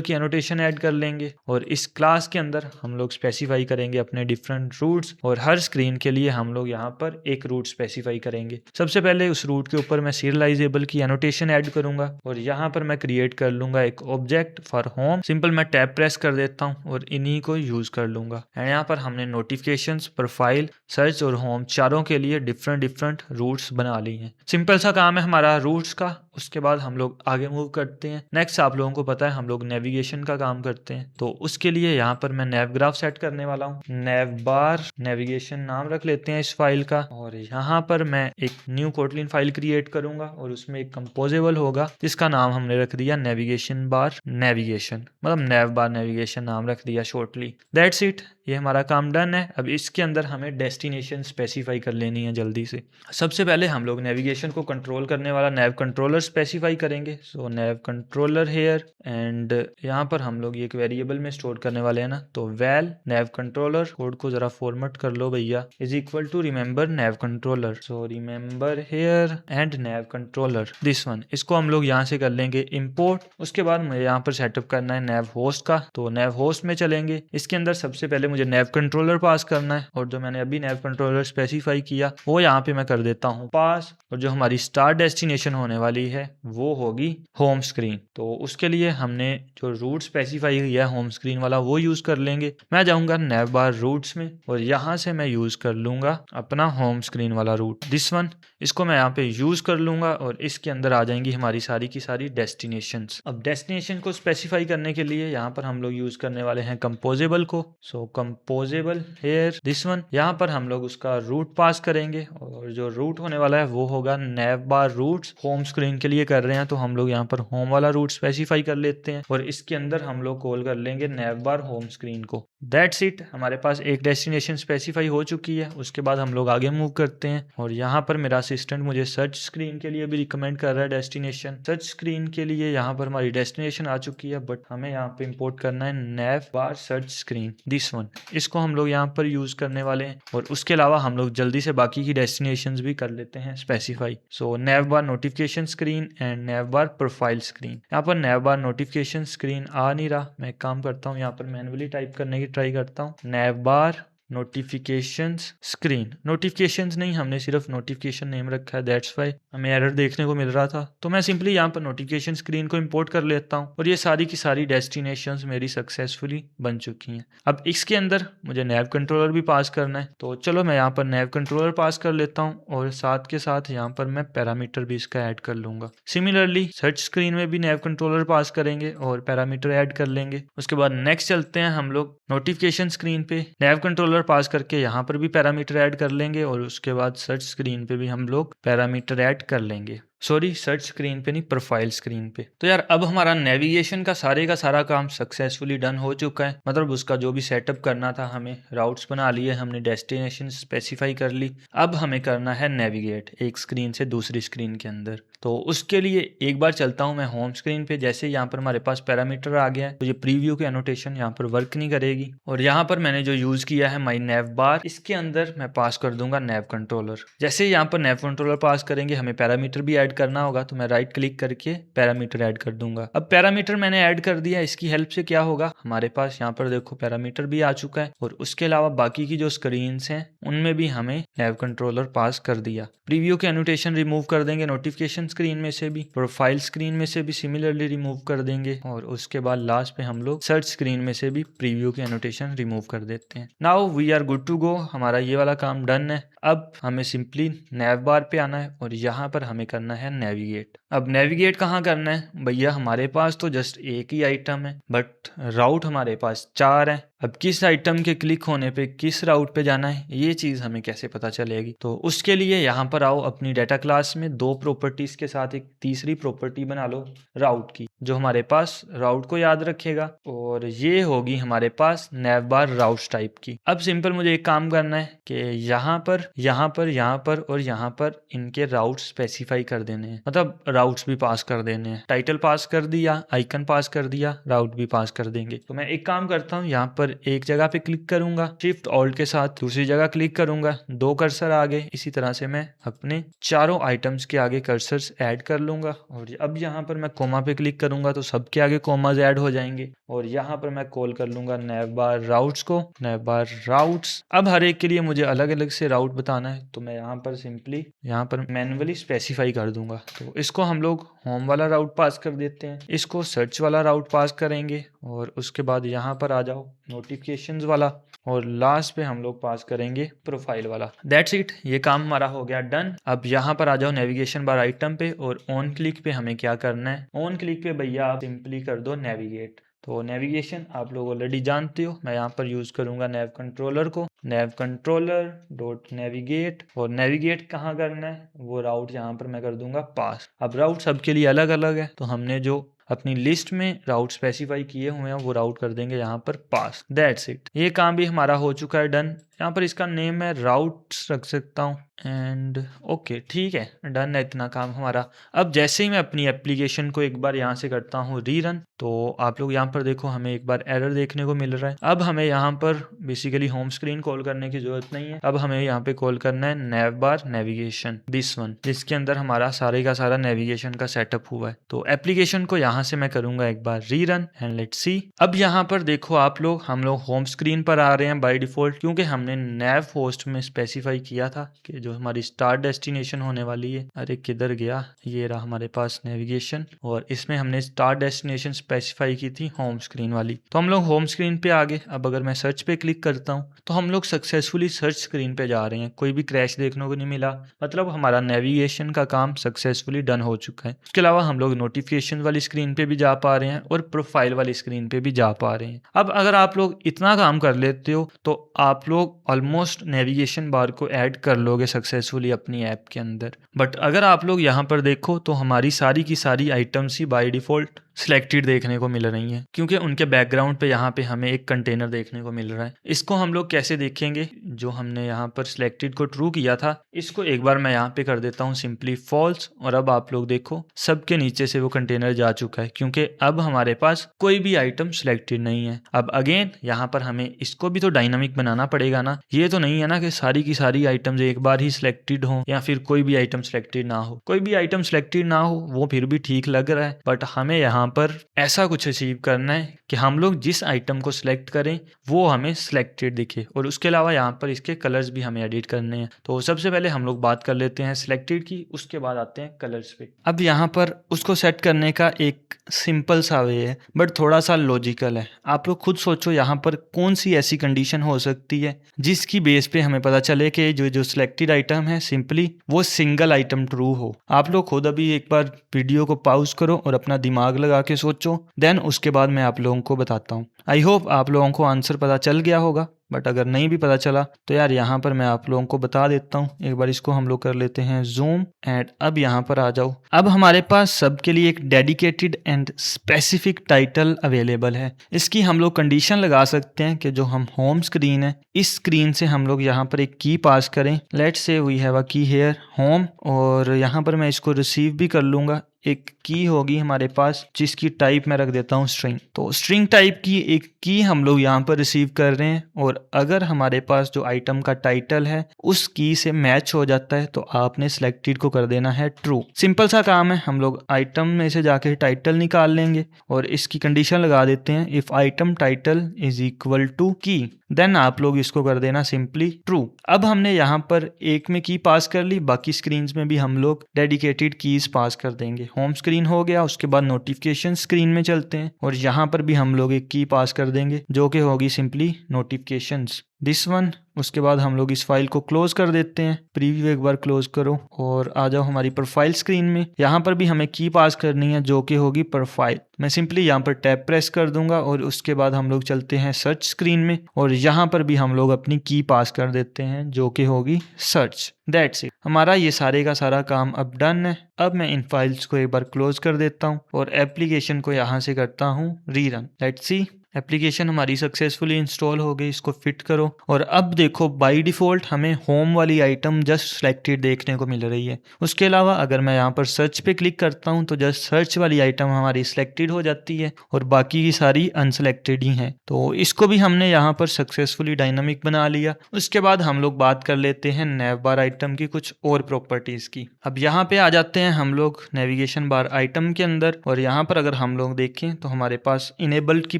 की एनोटेशन ऐड कर लेंगे और इस क्लास के अंदर हम लोग स्पेसिफाई करेंगे अपने डिफरेंट रूट्स, और हर स्क्रीन के लिए हम लोग यहाँ पर एक रूट स्पेसिफाई करेंगे। सबसे पहले उस रूट के ऊपर मैं सीरियलाइजेबल की एनोटेशन ऐड करूंगा और यहाँ पर मैं क्रिएट कर लूंगा एक ऑब्जेक्ट फॉर होम। सिंपल मैं टैब प्रेस कर देता हूँ और इन्हीं को यूज कर लूंगा। एंड यहाँ पर हमने नोटिफिकेशंस, प्रोफाइल, सर्च और होम चारों के लिए डिफरेंट रूट्स बना ली हैं। सिंपल सा काम है हमारा रूट्स का। उसके बाद हम लोग आगे मूव करते हैं। नेक्स्ट आप लोगों को पता है हम लोग नेविगेशन का काम करते हैं, तो उसके लिए यहाँ पर मैं नेव ग्राफ सेट करने वाला हूँ। navbar नेविगेशन नाम रख लेते हैं इस फाइल का, और यहाँ पर मैं एक न्यू कोटलिन फाइल क्रिएट करूंगा और उसमें एक कंपोजेबल होगा जिसका नाम हमने रख दिया नेविगेशन बार नेविगेशन, मतलब navbar नेविगेशन नाम रख दिया शॉर्टली। दैट्स इट, ये हमारा काम डन है। अब इसके अंदर हमें डेस्टिनेशन स्पेसिफाई कर लेनी है जल्दी से। सबसे पहले हम लोग नेविगेशन को कंट्रोल करने वाला नैव कंट्रोलर स्पेसिफाई करेंगे। सो नैव कंट्रोलर हेयर, एंड यहाँ पर हम लोग ये एक वेरिएबल में स्टोर करने वाले हैं ना, तो वैल नैव कंट्रोलर, कोड को जरा फॉर्मेट कर लो भैया, is equal to remember nav controller. So remember here and nav controller this one, इसको हम लोग यहाँ से कर लेंगे इम्पोर्ट। उसके बाद मुझे यहाँ पर सेटअप करना है नैव होस्ट का, तो नैव होस्ट में चलेंगे। इसके अंदर सबसे पहले मुझे नैव कंट्रोलर पास करना है, और जो मैंने अभी नैव कंट्रोलर स्पेसिफाई किया वो यहाँ पे मैं कर देता हूँ पास। और जो हमारी स्टार्ट डेस्टिनेशन होने वाली है वो होगी होम स्क्रीन। तो उसके लिए हमने जो रूट स्पेसिफाई किया है होम स्क्रीन वाला वो यूज कर लेंगे। मैं जाऊंगा navbar रूट्स में और यहाँ से मैं यूज कर लूंगा अपना होम स्क्रीन वाला रूट दिस वन। इसको मैं यहाँ पे यूज कर लूंगा और इसके अंदर आ जाएंगी हमारी सारी की सारी डेस्टिनेशंस। अब डेस्टिनेशन को स्पेसिफाई करने के लिए यहाँ पर हम लोग यूज करने वाले हैं कंपोजेबल को। सो कंपोजेबल हेयर दिस वन, यहाँ पर हम लोग उसका रूट पास करेंगे और जो रूट होने वाला है वो होगा navbar रूट्स। होम स्क्रीन के लिए कर रहे हैं तो हम लोग यहाँ पर होम वाला रूट स्पेसिफाई कर लेते हैं और इसके अंदर हम लोग कॉल कर लेंगे navbar होम स्क्रीन को। दैट्स इट, हमारे पास एक डेस्टिनेशन स्पेसिफाई हो चुकी है। उसके बाद हम लोग आगे मूव करते हैं और यहाँ पर मेरा असिस्टेंट मुझे सर्च स्क्रीन के लिए भी रिकमेंड कर रहा है डेस्टिनेशन। सर्च स्क्रीन के लिए यहाँ पर हमारी डेस्टिनेशन आ चुकी है, बट हमें यहाँ पे इंपोर्ट करना है navbar search screen this one. इसको हम लोग यहाँ पर यूज करने वाले हैं और उसके अलावा हम लोग जल्दी से बाकी की डेस्टिनेशंस भी कर लेते हैं specify. So navbar notification screen and navbar profile screen. यहाँ पर navbar नोटिफिकेशन स्क्रीन आ नहीं रहा, मैं एक काम करता हूँ यहाँ पर मैन्युअली टाइप करने की ट्राई करता हूँ navbar नोटिफिकेशंस स्क्रीन। नोटिफिकेशंस नहीं, हमने सिर्फ नोटिफिकेशन नेम रखा है, दैट्स वाई हमें एरर देखने को मिल रहा था। तो मैं सिंपली यहाँ पर नोटिफिकेशन स्क्रीन को इंपोर्ट कर लेता हूँ और ये सारी की सारी डेस्टिनेशंस मेरी सक्सेसफुली बन चुकी हैं। अब इसके अंदर मुझे नैव कंट्रोलर भी पास करना है, तो चलो मैं यहाँ पर नैव कंट्रोलर पास कर लेता हूँ और साथ के साथ यहाँ पर मैं पैरामीटर भी इसका ऐड कर लूंगा। सिमिलरली सर्च स्क्रीन में भी नैव कंट्रोलर पास करेंगे और पैरामीटर ऐड कर लेंगे। उसके बाद नेक्स्ट चलते हैं हम लोग नोटिफिकेशन स्क्रीन पे, नैव कंट्रोलर पास करके यहाँ पर भी पैरामीटर ऐड कर लेंगे और उसके बाद सर्च स्क्रीन पे भी हम लोग पैरामीटर ऐड कर लेंगे। सॉरी, सर्च स्क्रीन पे नहीं, प्रोफाइल स्क्रीन पे। तो यार अब हमारा नेविगेशन का सारा काम सक्सेसफुली डन हो चुका है। मतलब उसका जो भी सेटअप करना था, हमें राउट्स बना लिए, हमने डेस्टिनेशन स्पेसिफाई कर ली। अब हमें करना है नेविगेट एक स्क्रीन से दूसरी स्क्रीन के अंदर। तो उसके लिए एक बार चलता हूँ मैं होम स्क्रीन पे। जैसे यहाँ पर हमारे पास पैरामीटर आ गया है तो ये प्रीव्यू की एनोटेशन यहाँ पर वर्क नहीं करेगी। और यहाँ पर मैंने जो यूज किया है माई navbar, इसके अंदर मैं पास कर दूंगा नैव कंट्रोलर। जैसे यहाँ पर नैव कंट्रोलर पास करेंगे हमें पैरामीटर भी ऐड करना होगा, तो मैं राइट क्लिक करके पैरामीटर ऐड कर दूंगा। अब पैरामीटर मैंने ऐड कर दिया, इसकी हेल्प से क्या होगा, हमारे पास यहाँ पर देखो पैरामीटर भी आ चुका है और उसके अलावा बाकी की जो स्क्रीन्स हैं उनमें भी हमें नैव कंट्रोलर पास कर दिया। प्रीव्यू के एनोटेशन रिमूव कर देंगे नोटिफिकेशन स्क्रीन में से भी, प्रोफाइल स्क्रीन में से भी सिमिलरली रिमूव कर देंगे और उसके बाद लास्ट पे हम लोग सर्च स्क्रीन में से भी प्रीव्यू के एनोटेशन रिमूव कर देते हैं। Now we are good to go, हमारा ये वाला काम डन है। अब हमें सिंपली navbar पे आना है और यहाँ पर हमें करना है नेविगेट। अब नेविगेट कहाँ करना है भैया, हमारे पास तो जस्ट एक ही आइटम है बट राउट हमारे पास 4 है। अब किस आइटम के क्लिक होने पे किस राउट पे जाना है ये चीज़ हमें कैसे पता चलेगी? तो उसके लिए यहाँ पर आओ, अपनी डाटा क्लास में 2 प्रॉपर्टीज के साथ एक तीसरी प्रॉपर्टी बना लो राउट की, जो हमारे पास राउट को याद रखेगा, और ये होगी हमारे पास नैवबार राउट्स टाइप की। अब सिंपल मुझे एक काम करना है कि यहाँ पर और यहाँ पर इनके राउट स्पेसिफाई कर देने हैं, मतलब राउट्स भी पास कर देने हैं। टाइटल पास कर दिया, आइकन पास कर दिया, राउट भी पास कर देंगे। तो मैं एक काम करता हूँ, यहाँ पर एक जगह पे क्लिक करूंगा, शिफ्ट ऑल्ट के साथ दूसरी जगह क्लिक करूंगा, 2 कर्सर आगे। इसी तरह से मैं अपने चारों आइटम्स के आगे कर्सर्स ऐड कर लूंगा, और अब यहाँ पर मैं कोमा पे क्लिक करूंगा तो सबके आगे कोमाज ऐड हो जाएंगे, और यहाँ पर मैं कॉल कर लूंगा नैवबार राउट्स को, नैवबार राउट्स। अब हर एक के लिए मुझे अलग अलग से राउट बताना है, तो मैं यहाँ पर सिंपली यहाँ पर मैन्युअली स्पेसिफाई कर दूंगा। तो इसको हम लोग होम वाला राउट पास कर देते हैं, इसको सर्च वाला राउट पास करेंगे, और उसके बाद यहाँ पर आ जाओ नोटिफिकेशंस वाला, और लास्ट पे हम लोग पास करेंगे प्रोफाइल वाला। दैट्स इट, ये काम हमारा हो गया डन। अब यहाँ पर आ जाओ नेविगेशन बार आइटम पे, और ऑन क्लिक पे हमें क्या करना है, ऑन क्लिक पे भैया आप सिंपली कर दो नेविगेट। तो नेविगेशन आप लोग ऑलरेडी जानते हो, मैं यहाँ पर यूज करूंगा नेव कंट्रोलर को, नेव कंट्रोलर डॉट नेविगेट, और नेविगेट कहाँ करना है वो राउट यहाँ पर मैं कर दूंगा पास। अब राउट सबके लिए अलग अलग है, तो हमने जो अपनी लिस्ट में राउट स्पेसिफाई किए हुए हैं वो राउट कर देंगे यहाँ पर पास। दैट्स इट, ये काम भी हमारा हो चुका है डन। यहाँ पर इसका नेम मैं राउट्स रख सकता हूँ, एंड ओके ठीक है, डन है इतना काम हमारा। अब जैसे ही मैं अपनी एप्लीकेशन को एक बार यहाँ से करता हूँ रीरन, तो आप लोग यहाँ पर देखो हमें एक बार एरर देखने को मिल रहा है। अब हमें यहाँ पर बेसिकली होम स्क्रीन कॉल करने की जरूरत नहीं है, अब हमें यहाँ पे कॉल करना है नैवबार नेविगेशन, दिस वन, जिसके अंदर हमारा सारे का सारा नेविगेशन का सेटअप हुआ है। तो एप्लीकेशन को यहाँ से मैं करूंगा एक बार रीरन, एंड लेट्स सी। अब यहाँ पर देखो आप लोग, हम लोग होम स्क्रीन पर आ रहे हैं बाय डिफॉल्ट, क्योंकि हमने नैव होस्ट में स्पेसिफाई किया था कि जो हमारी स्टार्ट डेस्टिनेशन होने वाली है, अरे किधर गया, ये रहा हमारे पास नेविगेशन, और इसमें हमने स्टार्ट डेस्टिनेशन स्पेसिफाई की थी होम स्क्रीन वाली। तो हम लोग होम स्क्रीन पे आ गए। अब अगर मैं सर्च पे क्लिक करता हूँ तो हम लोग सक्सेसफुली सर्च स्क्रीन पे जा रहे हैं, कोई भी क्रैश देखने को नहीं मिला, मतलब हमारा नेविगेशन का काम सक्सेसफुली डन हो चुका है। उसके अलावा हम लोग नोटिफिकेशन वाली स्क्रीन पे भी जा पा रहे हैं और प्रोफाइल वाली स्क्रीन पे भी जा पा रहे हैं। अब अगर आप लोग इतना काम कर लेते हो तो आप लोग ऑलमोस्ट नेविगेशन बार को ऐड कर लोगे सक्सेसफुली अपनी ऐप के अंदर। बट अगर आप लोग यहाँ पर देखो तो हमारी सारी की सारी items he by default selected देखने को मिल रही हैं, क्योंकि उनके बैकग्राउंड पे यहाँ पे हमें एक कंटेनर देखने को मिल रहा है। इसको हम लोग कैसे देखेंगे, जो हमने यहाँ पर सिलेक्टेड को ट्रू किया था, इसको एक बार मैं यहाँ पे कर देता हूँ सिंपली फॉल्स, और अब आप लोग देखो सबके नीचे से वो कंटेनर जा चुका है, क्योंकि अब हमारे पास कोई भी आइटम सिलेक्टेड नहीं है। अब अगेन यहाँ पर हमें इसको भी तो डायनामिक बनाना पड़ेगा ना, ये तो नहीं है ना कि सारी की सारी आइटम्स एक बार ही सिलेक्टेड हो, या फिर कोई भी आइटम सिलेक्टेड ना हो। कोई भी आइटम सिलेक्टेड ना हो वो फिर भी ठीक लग रहा है, बट हमें यहाँ पर ऐसा कुछ अचीव करना है कि हम लोग जिस आइटम को सिलेक्ट करें वो हमें सिलेक्टेड दिखे, और उसके अलावा यहाँ पर इसके कलर्स भी हमें एडिट करने हैं। तो सबसे पहले हम लोग बात कर लेते हैं सिलेक्टेड की, उसके बाद आते हैं कलर्स पे। अब यहाँ पर उसको सेट करने का एक सिंपल सा वे है, बट थोड़ा सा लॉजिकल है। आप लोग खुद सोचो यहाँ पर कौन सी ऐसी कंडीशन हो सकती है जिसकी बेस पे हमें पता चले कि जो सिलेक्टेड आइटम है सिंपली वो सिंगल आइटम ट्रू हो। आप लोग खुद अभी एक बार वीडियो को पॉज करो और अपना दिमाग लगा के सोचो, देन उसके बाद मैं आप लोगों को बताता हूँ। आई होप आप लोगों को आंसर पता चल गया होगा, बट अगर नहीं भी पता चला तो यार यहाँ पर मैं आप लोगों को बता देता हूँ। एक बार इसको हम लोग कर लेते हैं जूम, एंड अब यहाँ पर आ जाओ। अब हमारे पास सबके लिए एक dedicated and specific title available है। इसकी हम लोग कंडीशन लगा सकते हैं कि जो हम होम स्क्रीन है, इस स्क्रीन से हम लोग यहाँ पर एक की पास करें। लेट्स से वी हैव अ की हियर होम, और यहाँ पर मैं इसको रिसीव भी कर लूंगा। एक की होगी हमारे पास जिसकी टाइप मैं रख देता हूँ स्ट्रिंग। तो स्ट्रिंग टाइप की एक की हम लोग यहाँ पर रिसीव कर रहे हैं, और अगर हमारे पास जो आइटम का टाइटल है उस की से मैच हो जाता है तो आपने सिलेक्टेड को कर देना है ट्रू। सिंपल सा काम है, हम लोग आइटम में से जाके टाइटल निकाल लेंगे और इसकी कंडीशन लगा देते हैं if item title is equal to key, then आप लोग इसको कर देना सिंपली ट्रू। अब हमने यहाँ पर एक में की पास कर ली, बाकी स्क्रीन में भी हम लोग डेडिकेटेड कीज पास कर देंगे। होम स्क्रीन हो गया, उसके बाद नोटिफिकेशन स्क्रीन में चलते हैं और यहाँ पर भी हम लोग एक की पास कर देंगे जो कि होगी सिंपली नोटिफिकेशंस। This one. उसके बाद हम लोग इस फाइल को क्लोज कर देते हैं, प्रीव्यू एक बार क्लोज करो और आ जाओ हमारी प्रोफाइल स्क्रीन में। यहाँ पर भी हमें की पास करनी है जो कि होगी प्रोफाइल। मैं सिंपली यहाँ पर टैब प्रेस कर दूंगा और उसके बाद हम लोग चलते हैं सर्च स्क्रीन में और यहाँ पर भी हम लोग अपनी की पास कर देते हैं जो कि होगी सर्च। दैट्स इट, हमारा ये सारे का सारा काम अब डन है। अब मैं इन फाइल्स को एक बार क्लोज कर देता हूँ और एप्लीकेशन को यहाँ से करता हूँ रीरन। लेट्स सी, एप्लीकेशन हमारी सक्सेसफुली इंस्टॉल हो गई। इसको फिट करो और अब देखो बाय डिफ़ॉल्ट हमें होम वाली आइटम जस्ट सिलेक्टेड देखने को मिल रही है। उसके अलावा अगर मैं यहाँ पर सर्च पे क्लिक करता हूँ तो जस्ट सर्च वाली आइटम हमारी सिलेक्टेड हो जाती है और बाकी की सारी अनसिलेक्टेड ही हैं। तो इसको भी हमने यहाँ पर सक्सेसफुली डायनामिक बना लिया। उसके बाद हम लोग बात कर लेते हैं नेव बार आइटम की कुछ और प्रॉपर्टीज़ की। अब यहाँ पे आ जाते हैं हम लोग नेविगेशन बार आइटम के अंदर और यहाँ पर अगर हम लोग देखें तो हमारे पास इनेबल्ड की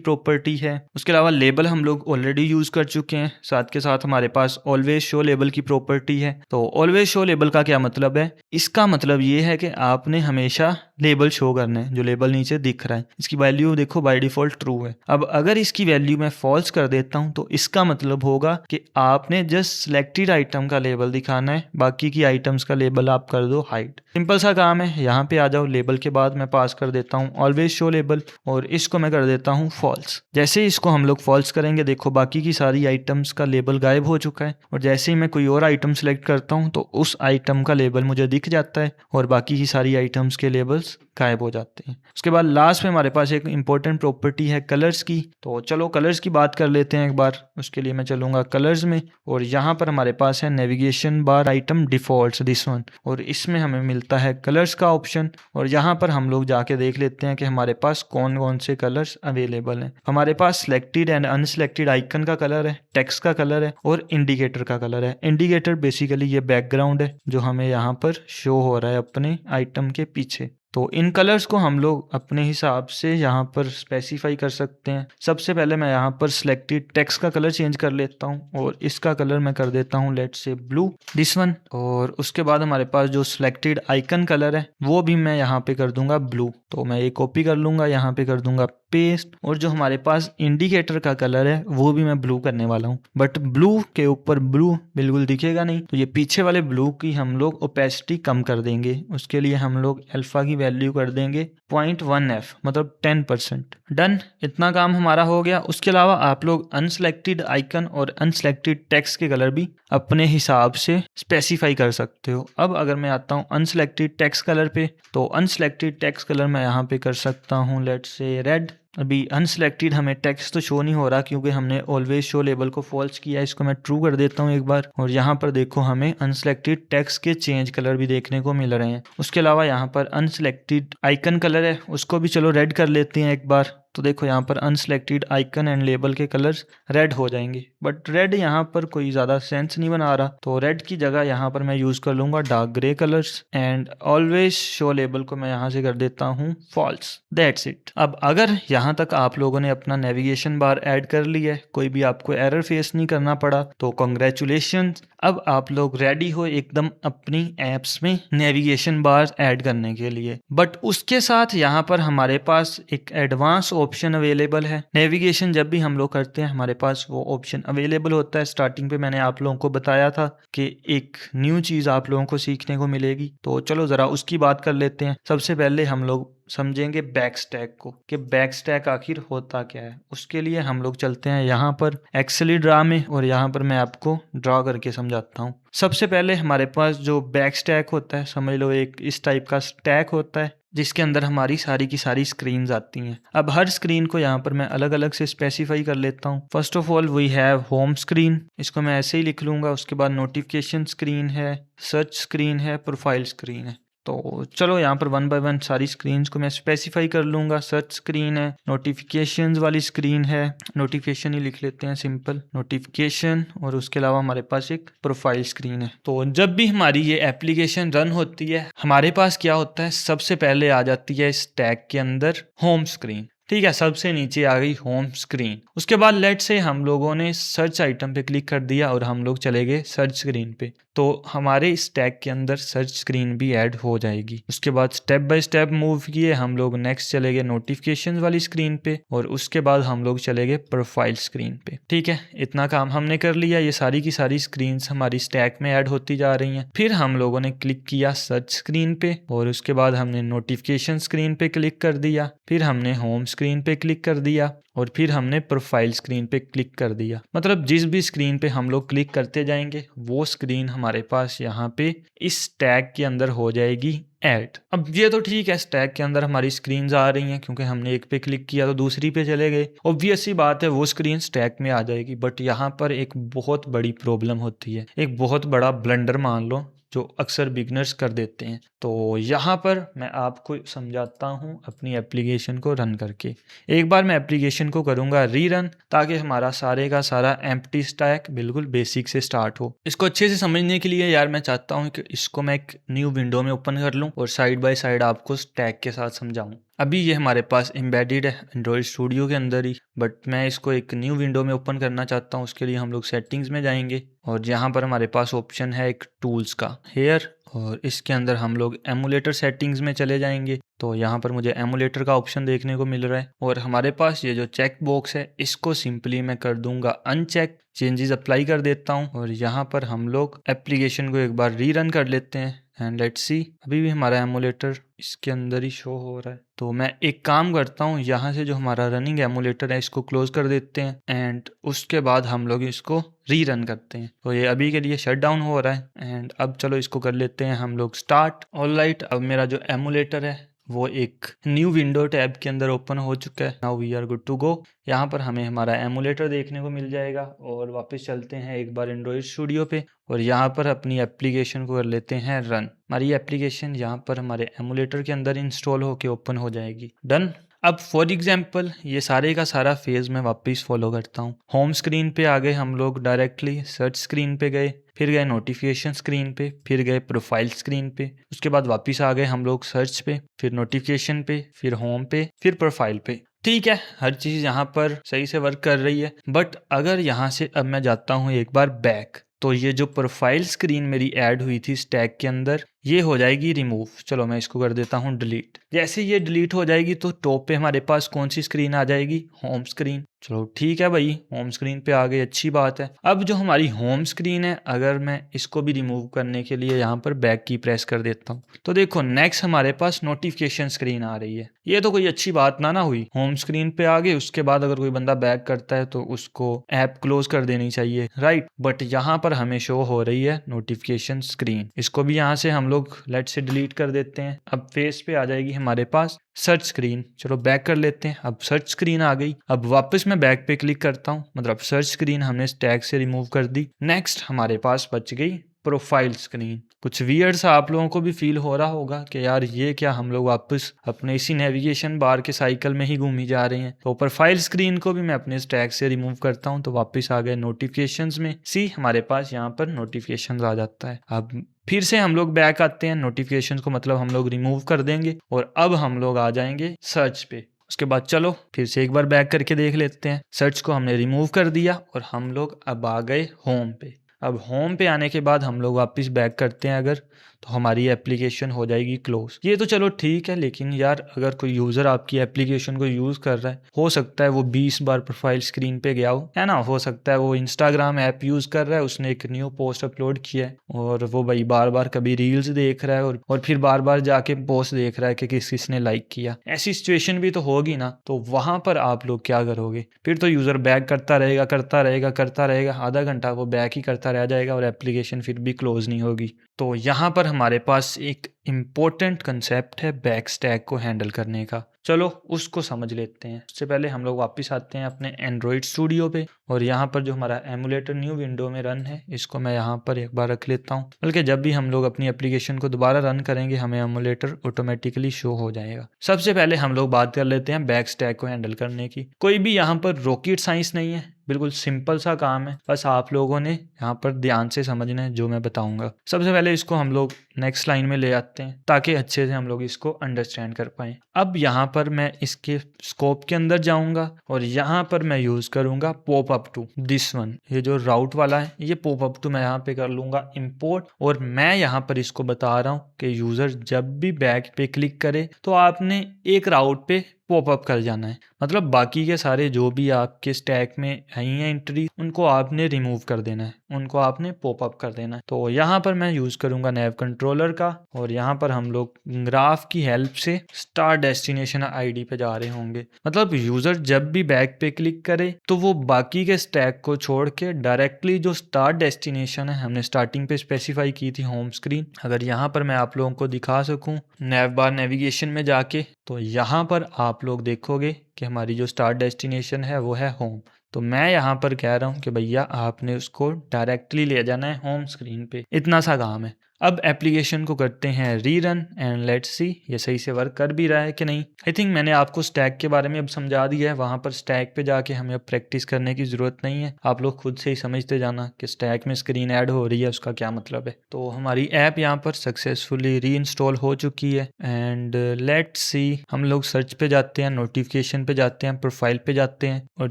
प्रॉपर्टी है। उसके अलावा लेबल हम लोग ऑलरेडी यूज कर चुके हैं। साथ के साथ हमारे पास ऑलवेज शो लेबल की प्रॉपर्टी है। तो ऑलवेज शो लेबल का क्या मतलब है? इसका मतलब ये है कि आपने हमेशा लेबल शो करना है जो लेबल नीचे दिख रहा है। इसकी वैल्यू देखो बाय डिफॉल्ट ट्रू है। अब अगर इसकी वैल्यू मैं फॉल्स कर देता हूं तो इसका मतलब होगा कि आपने जस्ट सिलेक्टेड आइटम का लेबल दिखाना है, बाकी की आइटम्स का लेबल आप कर दो हाइड। सिंपल सा काम है। यहाँ पे आ जाओ, लेबल के बाद मैं पास कर देता हूँ ऑलवेज शो लेबल और इसको मैं कर देता हूँ फॉल्स। जैसे ही इसको हम लोग फॉल्स करेंगे देखो बाकी की सारी आइटम्स का लेबल गायब हो चुका है और जैसे ही मैं कोई और आइटम सेलेक्ट करता हूँ तो उस आइटम का लेबल मुझे दिख जाता है और बाकी की सारी आइटम्स के लेबल्स गायब हो जाते हैं। उसके बाद लास्ट में हमारे पास एक इंपॉर्टेंट प्रॉपर्टी है कलर्स की। तो चलो कलर्स की बात कर लेते हैं एक बार। उसके लिए मैं चलूंगा कलर्स में और यहाँ पर हमारे पास है navigation bar item defaults, this one, और इसमें हमें मिलता है कलर्स का ऑप्शन और यहाँ पर हम लोग जाके देख लेते हैं कि हमारे पास कौन कौन से कलर्स अवेलेबल हैं। हमारे पास सिलेक्टेड एंड अनसिलेक्टेड आइकन का कलर है, टेक्स्ट का कलर है और इंडिकेटर का कलर है। इंडिकेटर बेसिकली ये बैकग्राउंड है जो हमें यहाँ पर शो हो रहा है अपने आइटम के पीछे। तो इन कलर्स को हम लोग अपने हिसाब से यहाँ पर स्पेसिफाई कर सकते हैं। सबसे पहले मैं यहाँ पर सिलेक्टेड टेक्स्ट का कलर चेंज कर लेता हूँ और इसका कलर मैं कर देता हूँ लेट्स से ब्लू, दिस वन। और उसके बाद हमारे पास जो सिलेक्टेड आइकन कलर है वो भी मैं यहाँ पे कर दूंगा ब्लू। तो मैं ये कॉपी कर लूंगा, यहाँ पे कर दूंगा पेस्ट और जो हमारे पास इंडिकेटर का कलर है वो भी मैं ब्लू करने वाला हूँ। बट ब्लू के ऊपर ब्लू बिल्कुल दिखेगा नहीं, तो ये पीछे वाले ब्लू की हम लोग ओपेसिटी कम कर देंगे। उसके लिए हम लोग अल्फा की वैल्यू कर देंगे 0.1f, मतलब 10%। डन, इतना काम हमारा हो गया। उसके अलावा आप लोग अनसिलेक्टेड आइकन और अनसिलेक्टेड टेक्स्ट के कलर भी अपने हिसाब से स्पेसिफाई कर सकते हो। अब अगर मैं आता हूँ अनसिलेक्टेड टेक्स्ट कलर पे, तो अनसिलेक्टेड टेक्स्ट कलर मैं यहाँ पे कर सकता हूँ लेट्स से रेड। अभी अनसिलेक्टेड हमें टेक्स्ट तो शो नहीं हो रहा क्योंकि हमने ऑलवेज शो लेबल को फॉल्स किया है। इसको मैं ट्रू कर देता हूँ एक बार और यहाँ पर देखो हमें अनसिलेक्टेड टेक्स्ट के चेंज कलर भी देखने को मिल रहे हैं। उसके अलावा यहाँ पर अनसिलेक्टेड आइकन कलर है, उसको भी चलो रेड कर लेते हैं एक बार। तो देखो यहाँ पर अनसिलेक्टेड आइकन एंड लेबल के कलर्स रेड हो जाएंगे, बट रेड यहाँ पर कोई ज़्यादा सेंस नहीं बना रहा। तो रेड की जगह यहाँ पर मैं यूज़ कर लूँगा dark grey colours and always show label को मैं यहाँ से कर देता हूँ फॉल्स। That's it. अब अगर यहाँ तक आप लोगों ने अपना नेविगेशन बार ऐड कर लिया है, कोई भी आपको एरर फेस नहीं करना पड़ा, तो कॉन्ग्रेचुलेशन। अब आप लोग रेडी हो एकदम अपनी एप्स में नेविगेशन बार ऐड करने के लिए। बट उसके साथ यहाँ पर हमारे पास एक एडवांस ऑप्शन अवेलेबल है। नेविगेशन जब भी हम लोग करते हैं हमारे पास वो ऑप्शन अवेलेबल होता है। स्टार्टिंग पे मैंने आप लोगों को बताया था कि एक न्यू चीज़ आप लोगों को सीखने को मिलेगी, तो चलो ज़रा उसकी बात कर लेते हैं। सबसे पहले हम लोग समझेंगे बैकस्टैक को, कि बैकस्टैक आखिर होता क्या है। उसके लिए हम लोग चलते हैं यहाँ पर एक्सेली ड्रा में और यहाँ पर मैं आपको ड्रा करके समझाता हूँ। सबसे पहले हमारे पास जो बैकस्टैक होता है, समझ लो एक इस टाइप का स्टैक होता है जिसके अंदर हमारी सारी की सारी स्क्रीन्स आती हैं। अब हर स्क्रीन को यहाँ पर मैं अलग अलग से स्पेसिफाई कर लेता हूँ। First of all we have home screen, इसको मैं ऐसे ही लिख लूँगा। उसके बाद नोटिफिकेशन स्क्रीन है, सर्च स्क्रीन है, प्रोफाइल स्क्रीन है। तो चलो यहाँ पर वन बाय वन सारी स्क्रीन्स को मैं स्पेसिफाई कर लूँगा। सर्च स्क्रीन है, नोटिफिकेशंस वाली स्क्रीन है, नोटिफिकेशन ही लिख लेते हैं सिंपल नोटिफिकेशन, और उसके अलावा हमारे पास एक प्रोफाइल स्क्रीन है। तो जब भी हमारी ये एप्लीकेशन रन होती है हमारे पास क्या होता है, सबसे पहले आ जाती है इस टैग के अंदर होम स्क्रीन। ठीक है, सबसे नीचे आ गई होम स्क्रीन। उसके बाद लेट से हम लोगों ने सर्च आइटम पे क्लिक कर दिया और हम लोग चले गए सर्च स्क्रीन पे। तो हमारे इस टैग के अंदर सर्च स्क्रीन भी ऐड हो जाएगी। उसके बाद स्टेप बाय स्टेप मूव किए हम लोग नेक्स्ट चले गए नोटिफिकेशन वाली स्क्रीन पे और उसके बाद हम लोग चले गए प्रोफाइल स्क्रीन पे। ठीक है, इतना काम हमने कर लिया। ये सारी की सारी स्क्रीन हमारी स्टैक में ऐड होती जा रही हैं। फिर हम लोगों ने क्लिक किया सर्च स्क्रीन पे और उसके बाद हमने नोटिफिकेशन स्क्रीन पे क्लिक कर दिया। फिर हमने होम स्क्रीन पे क्लिक कर दिया और फिर हमने प्रोफाइल स्क्रीन पे क्लिक कर दिया। मतलब जिस भी स्क्रीन पे हम लोग क्लिक करते जाएंगे वो स्क्रीन हमारे पास यहाँ पे इस टैग के अंदर हो जाएगी ऐड। अब ये तो ठीक है, टैग के अंदर हमारी स्क्रीन आ रही हैं क्योंकि हमने एक पे क्लिक किया तो दूसरी पे चले गए। ऑब्वियस सी बात है वो स्क्रीन टैग में आ जाएगी। बट यहाँ पर एक बहुत बड़ी प्रॉब्लम होती है, एक बहुत बड़ा ब्लंडर मान लो जो अक्सर बिगनर्स कर देते हैं। तो यहाँ पर मैं आपको समझाता हूँ अपनी एप्लीकेशन को रन करके। एक बार मैं एप्लीकेशन को करूँगा रीरन ताकि हमारा सारे का सारा एम्प्टी स्टैक बिल्कुल बेसिक से स्टार्ट हो। इसको अच्छे से समझने के लिए यार मैं चाहता हूँ कि इसको मैं एक न्यू विंडो में ओपन कर लूँ और साइड बाय साइड आपको स्टैक के साथ समझाऊँ। अभी ये हमारे पास एम्बेडेड है एंड्रॉइड स्टूडियो के अंदर ही, बट मैं इसको एक न्यू विंडो में ओपन करना चाहता हूँ। उसके लिए हम लोग सेटिंग्स में जाएंगे और यहाँ पर हमारे पास ऑप्शन है एक टूल्स का हेयर और इसके अंदर हम लोग एमुलेटर सेटिंग्स में चले जाएंगे। तो यहाँ पर मुझे एमुलेटर का ऑप्शन देखने को मिल रहा है और हमारे पास ये जो चेक बॉक्स है इसको सिंपली मैं कर दूंगा अनचेक, चेंजेस अप्लाई कर देता हूँ और यहाँ पर हम लोग एप्लीकेशन को एक बार रीरन कर लेते हैं एंड लेट्स सी। अभी भी हमारा एमुलेटर इसके अंदर ही शो हो रहा है। तो मैं एक काम करता हूँ, यहाँ से जो हमारा रनिंग एमुलेटर है इसको क्लोज कर देते हैं एंड उसके बाद हम लोग इसको रीरन करते हैं। तो ये अभी के लिए शट डाउन हो रहा है एंड अब चलो इसको कर लेते हैं हम लोग स्टार्ट। ऑलराइट, अब मेरा जो एमुलेटर है वो एक न्यू विंडो टैब के अंदर ओपन हो चुका है। Now we are good to go. यहाँ पर हमें हमारा एमुलेटर देखने को मिल जाएगा और वापस चलते हैं एक बार एंड्रॉइड स्टूडियो पे और यहाँ पर अपनी एप्लीकेशन को कर लेते हैं रन। हमारी एप्लीकेशन यहाँ पर हमारे एमुलेटर के अंदर इंस्टॉल होके ओपन हो जाएगी। डन। अब फॉर एग्जाम्पल ये सारे का सारा फेज मैं वापस फॉलो करता हूँ। होम स्क्रीन पे आ गए हम लोग, डायरेक्टली सर्च स्क्रीन पे गए, फिर गए नोटिफिकेशन स्क्रीन पे, फिर गए प्रोफाइल स्क्रीन पे, उसके बाद वापस आ गए हम लोग सर्च पे, फिर नोटिफिकेशन पे, फिर होम पे, फिर प्रोफाइल पे। ठीक है, हर चीज़ यहाँ पर सही से वर्क कर रही है। बट अगर यहाँ से अब मैं जाता हूँ एक बार बैक, तो ये जो प्रोफाइल स्क्रीन मेरी ऐड हुई थी स्टैक के अंदर ये हो जाएगी रिमूव। चलो मैं इसको कर देता हूँ डिलीट। जैसे ये डिलीट हो जाएगी तो टॉप पे हमारे पास कौन सी स्क्रीन आ जाएगी? Home screen. चलो ठीक है भाई, होम स्क्रीन पे आ गई, अच्छी बात है। अब जो हमारी होम स्क्रीन है अगर मैं इसको भी रिमूव करने के लिए यहाँ पर बैक की प्रेस कर देता हूँ तो देखो नेक्स्ट हमारे पास नोटिफिकेशन स्क्रीन आ रही है। ये तो कोई अच्छी बात ना हुई। होम स्क्रीन पे आ गए, उसके बाद अगर कोई बंदा बैक करता है तो उसको ऐप क्लोज कर देनी चाहिए, राइट। बट यहाँ पर हमें शो हो रही है नोटिफिकेशन स्क्रीन। इसको भी यहाँ से हम लोग लेट से डिलीट कर देते हैं। अब फेस पे आ जाएगी हमारे पास सर्च स्क्रीन। चलो बैक कर लेते हैं। अब सर्च स्क्रीन आ गई। अब वापस मैं बैक पे क्लिक करता हूँ, मतलब सर्च स्क्रीन हमने टैग से रिमूव कर दी। नेक्स्ट हमारे पास बच गई प्रोफाइल स्क्रीन। कुछ वियर्ड सा आप लोगों को भी फील हो रहा होगा कि यार ये क्या, हम लोग वापस अपने इसी नेविगेशन बार के साइकिल में ही घूम ही जा रहे हैं। तो प्रोफाइल स्क्रीन को भी मैं अपने टैग से रिमूव करता हूं तो वापस आ गए नोटिफिकेशंस में। सी हमारे पास यहाँ पर नोटिफिकेशंस आ जाता है। अब फिर से हम लोग बैक आते हैं, नोटिफिकेशंस को मतलब हम लोग रिमूव कर देंगे और अब हम लोग आ जाएंगे सर्च पे। उसके बाद चलो फिर से एक बार बैक करके देख लेते हैं। सर्च को हमने रिमूव कर दिया और हम लोग अब आ गए होम पे। अब होम पे आने के बाद हम लोग वापस बैक करते हैं अगर, तो हमारी एप्लीकेशन हो जाएगी क्लोज। ये तो चलो ठीक है, लेकिन यार अगर कोई यूज़र आपकी एप्लीकेशन को यूज़ कर रहा है, हो सकता है वो 20 बार प्रोफाइल स्क्रीन पे गया है ना, हो सकता है वो इंस्टाग्राम ऐप यूज़ कर रहा है, उसने एक न्यू पोस्ट अपलोड किया है और वो भाई बार बार कभी रील्स देख रहा है और फिर बार बार जाके पोस्ट देख रहा है कि किसने लाइक किया। ऐसी सिचुएशन भी तो होगी ना, तो वहां पर आप लोग क्या करोगे? फिर तो यूज़र बैक करता रहेगा, आधा घंटा वो बैक ही करता रह जाएगा और एप्लीकेशन फिर भी क्लोज नहीं होगी। तो यहाँ पर हमारे पास एक इम्पोर्टेंट कंसेप्ट है बैक स्टैक को हैंडल करने का। चलो उसको समझ लेते हैं। उससे पहले हम लोग वापस आते हैं अपने एंड्रॉइड स्टूडियो पे और यहाँ पर जो हमारा एमुलेटर न्यू विंडो में रन है इसको मैं यहाँ पर एक बार रख लेता हूँ, बल्कि जब भी हम लोग अपनी एप्लीकेशन को दोबारा रन करेंगे हमें एमुलेटर ऑटोमेटिकली शो हो जाएगा। सबसे पहले हम लोग बात कर लेते हैं बैक स्टैक को हैंडल करने की। कोई भी यहाँ पर रॉकेट साइंस नहीं है, बिल्कुल सिंपल सा काम है, बस आप लोगों ने यहाँ पर ध्यान से समझना है जो मैं बताऊंगा। सबसे पहले इसको हम लोग नेक्स्ट लाइन में ले आते हैं ताकि अच्छे से हम लोग इसको अंडरस्टैंड कर पाएं। अब यहाँ पर मैं इसके स्कोप के अंदर जाऊंगा और यहाँ पर मैं यूज करूंगा pop up to this one, ये जो राउट वाला है ये पॉप अप टू मैं यहाँ पे कर लूंगा इंपोर्ट। और मैं यहाँ पर इसको बता रहा हूँ कि यूजर जब भी बैक पे क्लिक करे तो आपने एक राउट पे पॉप अप कर जाना है, मतलब बाकी के सारे जो भी आपके स्टैक में आई हैं एंट्री उनको आपने रिमूव कर देना है, उनको आपने पॉप अप कर देना है। तो यहाँ पर मैं यूज करूंगा नैव कंट्रोलर का और यहाँ पर हम लोग ग्राफ की हेल्प से स्टार्ट डेस्टिनेशन आईडी पे जा रहे होंगे। मतलब यूजर जब भी बैक पे क्लिक करे तो वो बाकी के स्टैक को छोड़ के डायरेक्टली जो स्टार्ट डेस्टिनेशन है हमने स्टार्टिंग पे स्पेसिफाई की थी होम स्क्रीन, अगर यहाँ पर मैं आप लोगों को दिखा सकूं नैव बार नेविगेशन में जाके, तो यहाँ पर आप लोग देखोगे कि हमारी जो स्टार्ट डेस्टिनेशन है वो है होम। तो मैं यहाँ पर कह रहा हूँ कि भैया आपने उसको डायरेक्टली ले जाना है होम स्क्रीन पे, इतना सा काम है। अब एप्लीकेशन को करते हैं रीरन एंड लेट्स सी ये सही से वर्क कर भी रहा है कि नहीं। आई थिंक मैंने आपको स्टैक के बारे में अब समझा दिया है, वहाँ पर स्टैक पे जाके हमें अब प्रैक्टिस करने की ज़रूरत नहीं है, आप लोग खुद से ही समझते जाना कि स्टैक में स्क्रीन ऐड हो रही है उसका क्या मतलब है। तो हमारी ऐप यहाँ पर सक्सेसफुली री इंस्टॉल हो चुकी है एंड लेट्स सी हम लोग सर्च पे जाते हैं, नोटिफिकेशन पे जाते हैं, प्रोफाइल पे जाते हैं और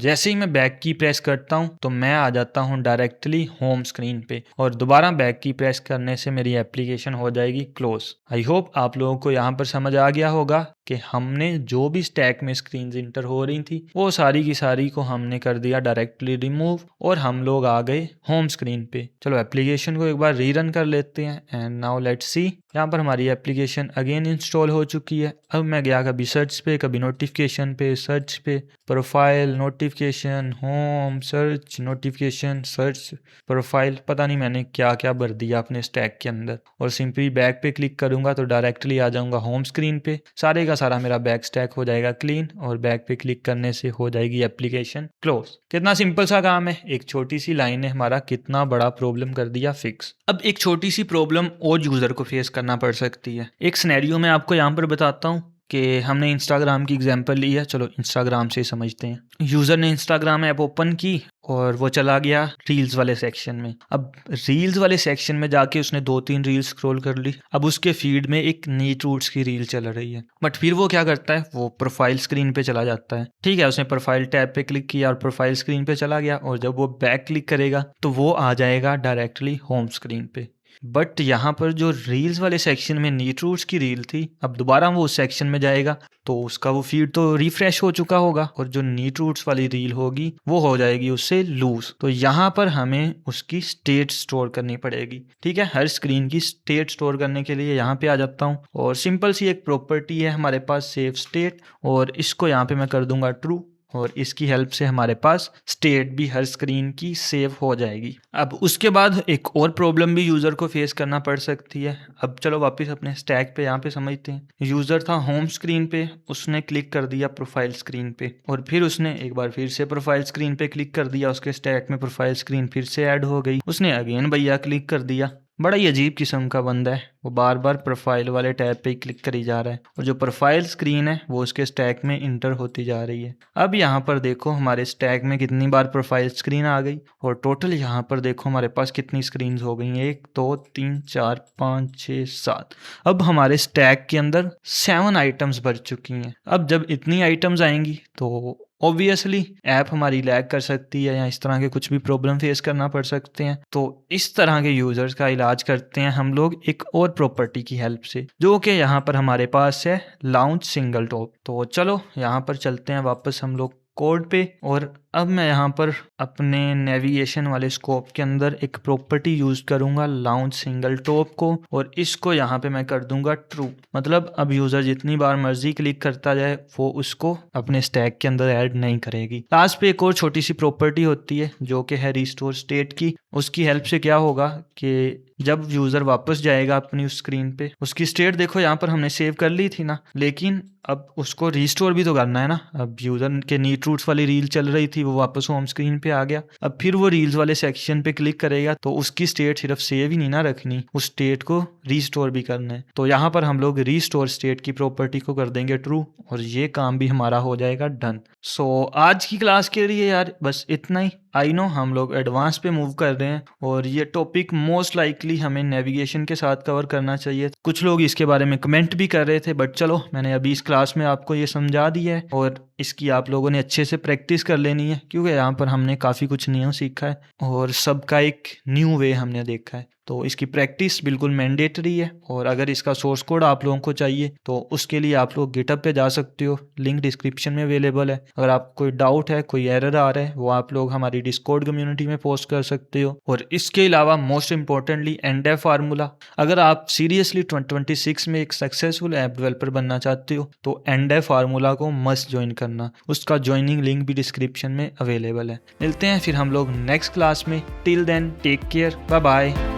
जैसे ही मैं बैक की प्रेस करता हूँ तो मैं आ जाता हूँ डायरेक्टली होम स्क्रीन पे और दोबारा बैक की प्रेस करने से मेरी एप्लीकेशन हो जाएगी क्लोज। आई होप आप लोगों को यहाँ पर समझ आ गया होगा कि हमने जो भी स्टैक में स्क्रीन इंटर हो रही थी वो सारी की सारी को हमने कर दिया डायरेक्टली रिमूव और हम लोग आ गए होम स्क्रीन पे। चलो एप्लीकेशन को एक बार रीरन कर लेते हैं एंड नाउ लेट्स सी, यहाँ पर हमारी एप्लीकेशन अगेन इंस्टॉल हो चुकी है। अब मैं गया कभी सर्च पे, कभी नोटिफिकेशन पे, सर्च पे, profile, notification, home, search, notification, search, profile, पता नहीं मैंने क्या क्या भर दिया अपने स्टैक के अंदर और सिंपली बैक पे क्लिक करूंगा तो डायरेक्टली आ जाऊंगा होम स्क्रीन पे। सारे का सारा मेरा बैक स्टैक हो जाएगा क्लीन और बैक पे क्लिक करने से हो जाएगी एप्लीकेशन क्लोज। कितना सिंपल सा काम है, एक छोटी सी लाइन ने हमारा कितना बड़ा प्रॉब्लम कर दिया फिक्स। अब एक छोटी सी प्रॉब्लम और यूजर को फेस करना पड़ सकती है। एक सिनेरियो में आपको यहाँ पर बताता हूँ कि हमने इंस्टाग्राम की एग्जांपल ली है, चलो इंस्टाग्राम से समझते हैं। यूज़र ने इंस्टाग्राम ऐप ओपन की और वो चला गया रील्स वाले सेक्शन में। अब रील्स वाले सेक्शन में जाके उसने 2-3 रील्स स्क्रॉल कर ली। अब उसके फीड में एक नीट रूट्स की रील चल रही है, बट फिर वो क्या करता है, वो प्रोफाइल स्क्रीन पे चला जाता है। ठीक है, उसने प्रोफाइल टैब पे क्लिक किया और प्रोफाइल स्क्रीन पे चला गया और जब वो बैक क्लिक करेगा तो वो आ जाएगा डायरेक्टली होम स्क्रीन पे। बट यहाँ पर जो रील्स वाले सेक्शन में नीट रूट्स की रील थी, अब दोबारा वो उस सेक्शन में जाएगा तो उसका वो फीड तो रिफ्रेश हो चुका होगा और जो नीट रूट्स वाली रील होगी वो हो जाएगी उससे लूज। तो यहाँ पर हमें उसकी स्टेट स्टोर करनी पड़ेगी। ठीक है, हर स्क्रीन की स्टेट स्टोर करने के लिए यहाँ पे आ जाता हूँ और सिंपल सी एक प्रॉपर्टी है हमारे पास सेव स्टेट और इसको यहाँ पे मैं कर दूंगा ट्रू और इसकी हेल्प से हमारे पास स्टेट भी हर स्क्रीन की सेव हो जाएगी। अब उसके बाद एक और प्रॉब्लम भी यूज़र को फेस करना पड़ सकती है। अब चलो वापस अपने स्टैक पे यहाँ पे समझते हैं। यूज़र था होम स्क्रीन पे, उसने क्लिक कर दिया प्रोफाइल स्क्रीन पे और फिर उसने एक बार फिर से प्रोफाइल स्क्रीन पे क्लिक कर दिया, उसके स्टैक में प्रोफाइल स्क्रीन फिर से ऐड हो गई। उसने अगेन भैया क्लिक कर दिया। बड़ा ही अजीब किस्म का बंदा है, वो बार बार प्रोफाइल वाले टैब पे ही क्लिक करी जा रहा है और जो प्रोफाइल स्क्रीन है वो उसके स्टैक में इंटर होती जा रही है। अब यहाँ पर देखो हमारे स्टैक में कितनी बार प्रोफाइल स्क्रीन आ गई और टोटल यहाँ पर देखो हमारे पास कितनी स्क्रीन हो गई हैं, 1 2 3 4 5 6 7। अब हमारे स्टैक के अंदर 7 आइटम्स भर चुकी हैं। अब जब इतनी आइटम्स आएंगी तो ऑब्वियसली ऐप हमारी लैग कर सकती है या इस तरह के कुछ भी प्रॉब्लम फेस करना पड़ सकते हैं। तो इस तरह के यूजर्स का इलाज करते हैं हम लोग एक और प्रॉपर्टी की हेल्प से, जो कि यहाँ पर हमारे पास है लाउंच सिंगल टॉप। तो चलो यहाँ पर चलते हैं वापस हम लोग कोड पे और अब मैं यहाँ पर अपने नेविगेशन वाले स्कोप के अंदर एक प्रॉपर्टी यूज करूंगा लाउंच सिंगल टॉप को और इसको यहाँ पे मैं कर दूंगा ट्रू। मतलब अब यूजर जितनी बार मर्जी क्लिक करता जाए वो उसको अपने स्टैक के अंदर ऐड नहीं करेगी। लास्ट पे एक और छोटी सी प्रॉपर्टी होती है जो कि है रिस्टोर स्टेट की। उसकी हेल्प से क्या होगा कि जब यूजर वापस जाएगा अपनी उस स्क्रीन पे, उसकी स्टेट देखो यहाँ पर हमने सेव कर ली थी ना, लेकिन अब उसको रिस्टोर भी तो करना है ना। अब यूजर के नीट रूट्स वाली रील चल रही थी वो वापस होम स्क्रीन पे आ गया। अब फिर वो रील्स वाले सेक्शन पे क्लिक करेगा तो उसकी स्टेट सिर्फ सेव ही नहीं ना रखनी, उस स्टेट को रीस्टोर भी करना है। तो यहाँ पर हम लोग रीस्टोर स्टेट की प्रॉपर्टी को कर देंगे ट्रू और ये काम भी हमारा हो जाएगा डन। सो आज की क्लास के लिए यार बस इतना ही। आई नो हम लोग एडवांस पे मूव कर रहे हैं और ये टॉपिक मोस्ट लाइकली हमें नेविगेशन के साथ कवर करना चाहिए। कुछ लोग इसके बारे में कमेंट भी कर रहे थे, बट चलो मैंने अभी इस क्लास में आपको ये समझा दिया है और इसकी आप लोगों ने अच्छे से प्रैक्टिस कर लेनी है, क्योंकि यहाँ पर हमने काफ़ी कुछ न्यू सीखा है और सबका एक न्यू वे हमने देखा है। तो इसकी प्रैक्टिस बिल्कुल मैंडेटरी है और अगर इसका सोर्स कोड आप लोगों को चाहिए तो उसके लिए आप लोग गिटहब पे जा सकते हो, लिंक डिस्क्रिप्शन में अवेलेबल है। अगर आपको कोई डाउट है, कोई एरर आ रहा है, वो आप लोग हमारी डिस्कॉर्ड कम्युनिटी में पोस्ट कर सकते हो। और इसके अलावा मोस्ट इंपॉर्टेंटली एंड फार्मूला, अगर आप सीरियसली 2026 में एक सक्सेसफुल ऐप डेवलपर बनना चाहते हो तो एंड फार्मूला को मस्ट ज्वाइन करना, उसका ज्वाइनिंग लिंक भी डिस्क्रिप्शन में अवेलेबल है। मिलते हैं फिर हम लोग नेक्स्ट क्लास में। Till then take care, bye bye.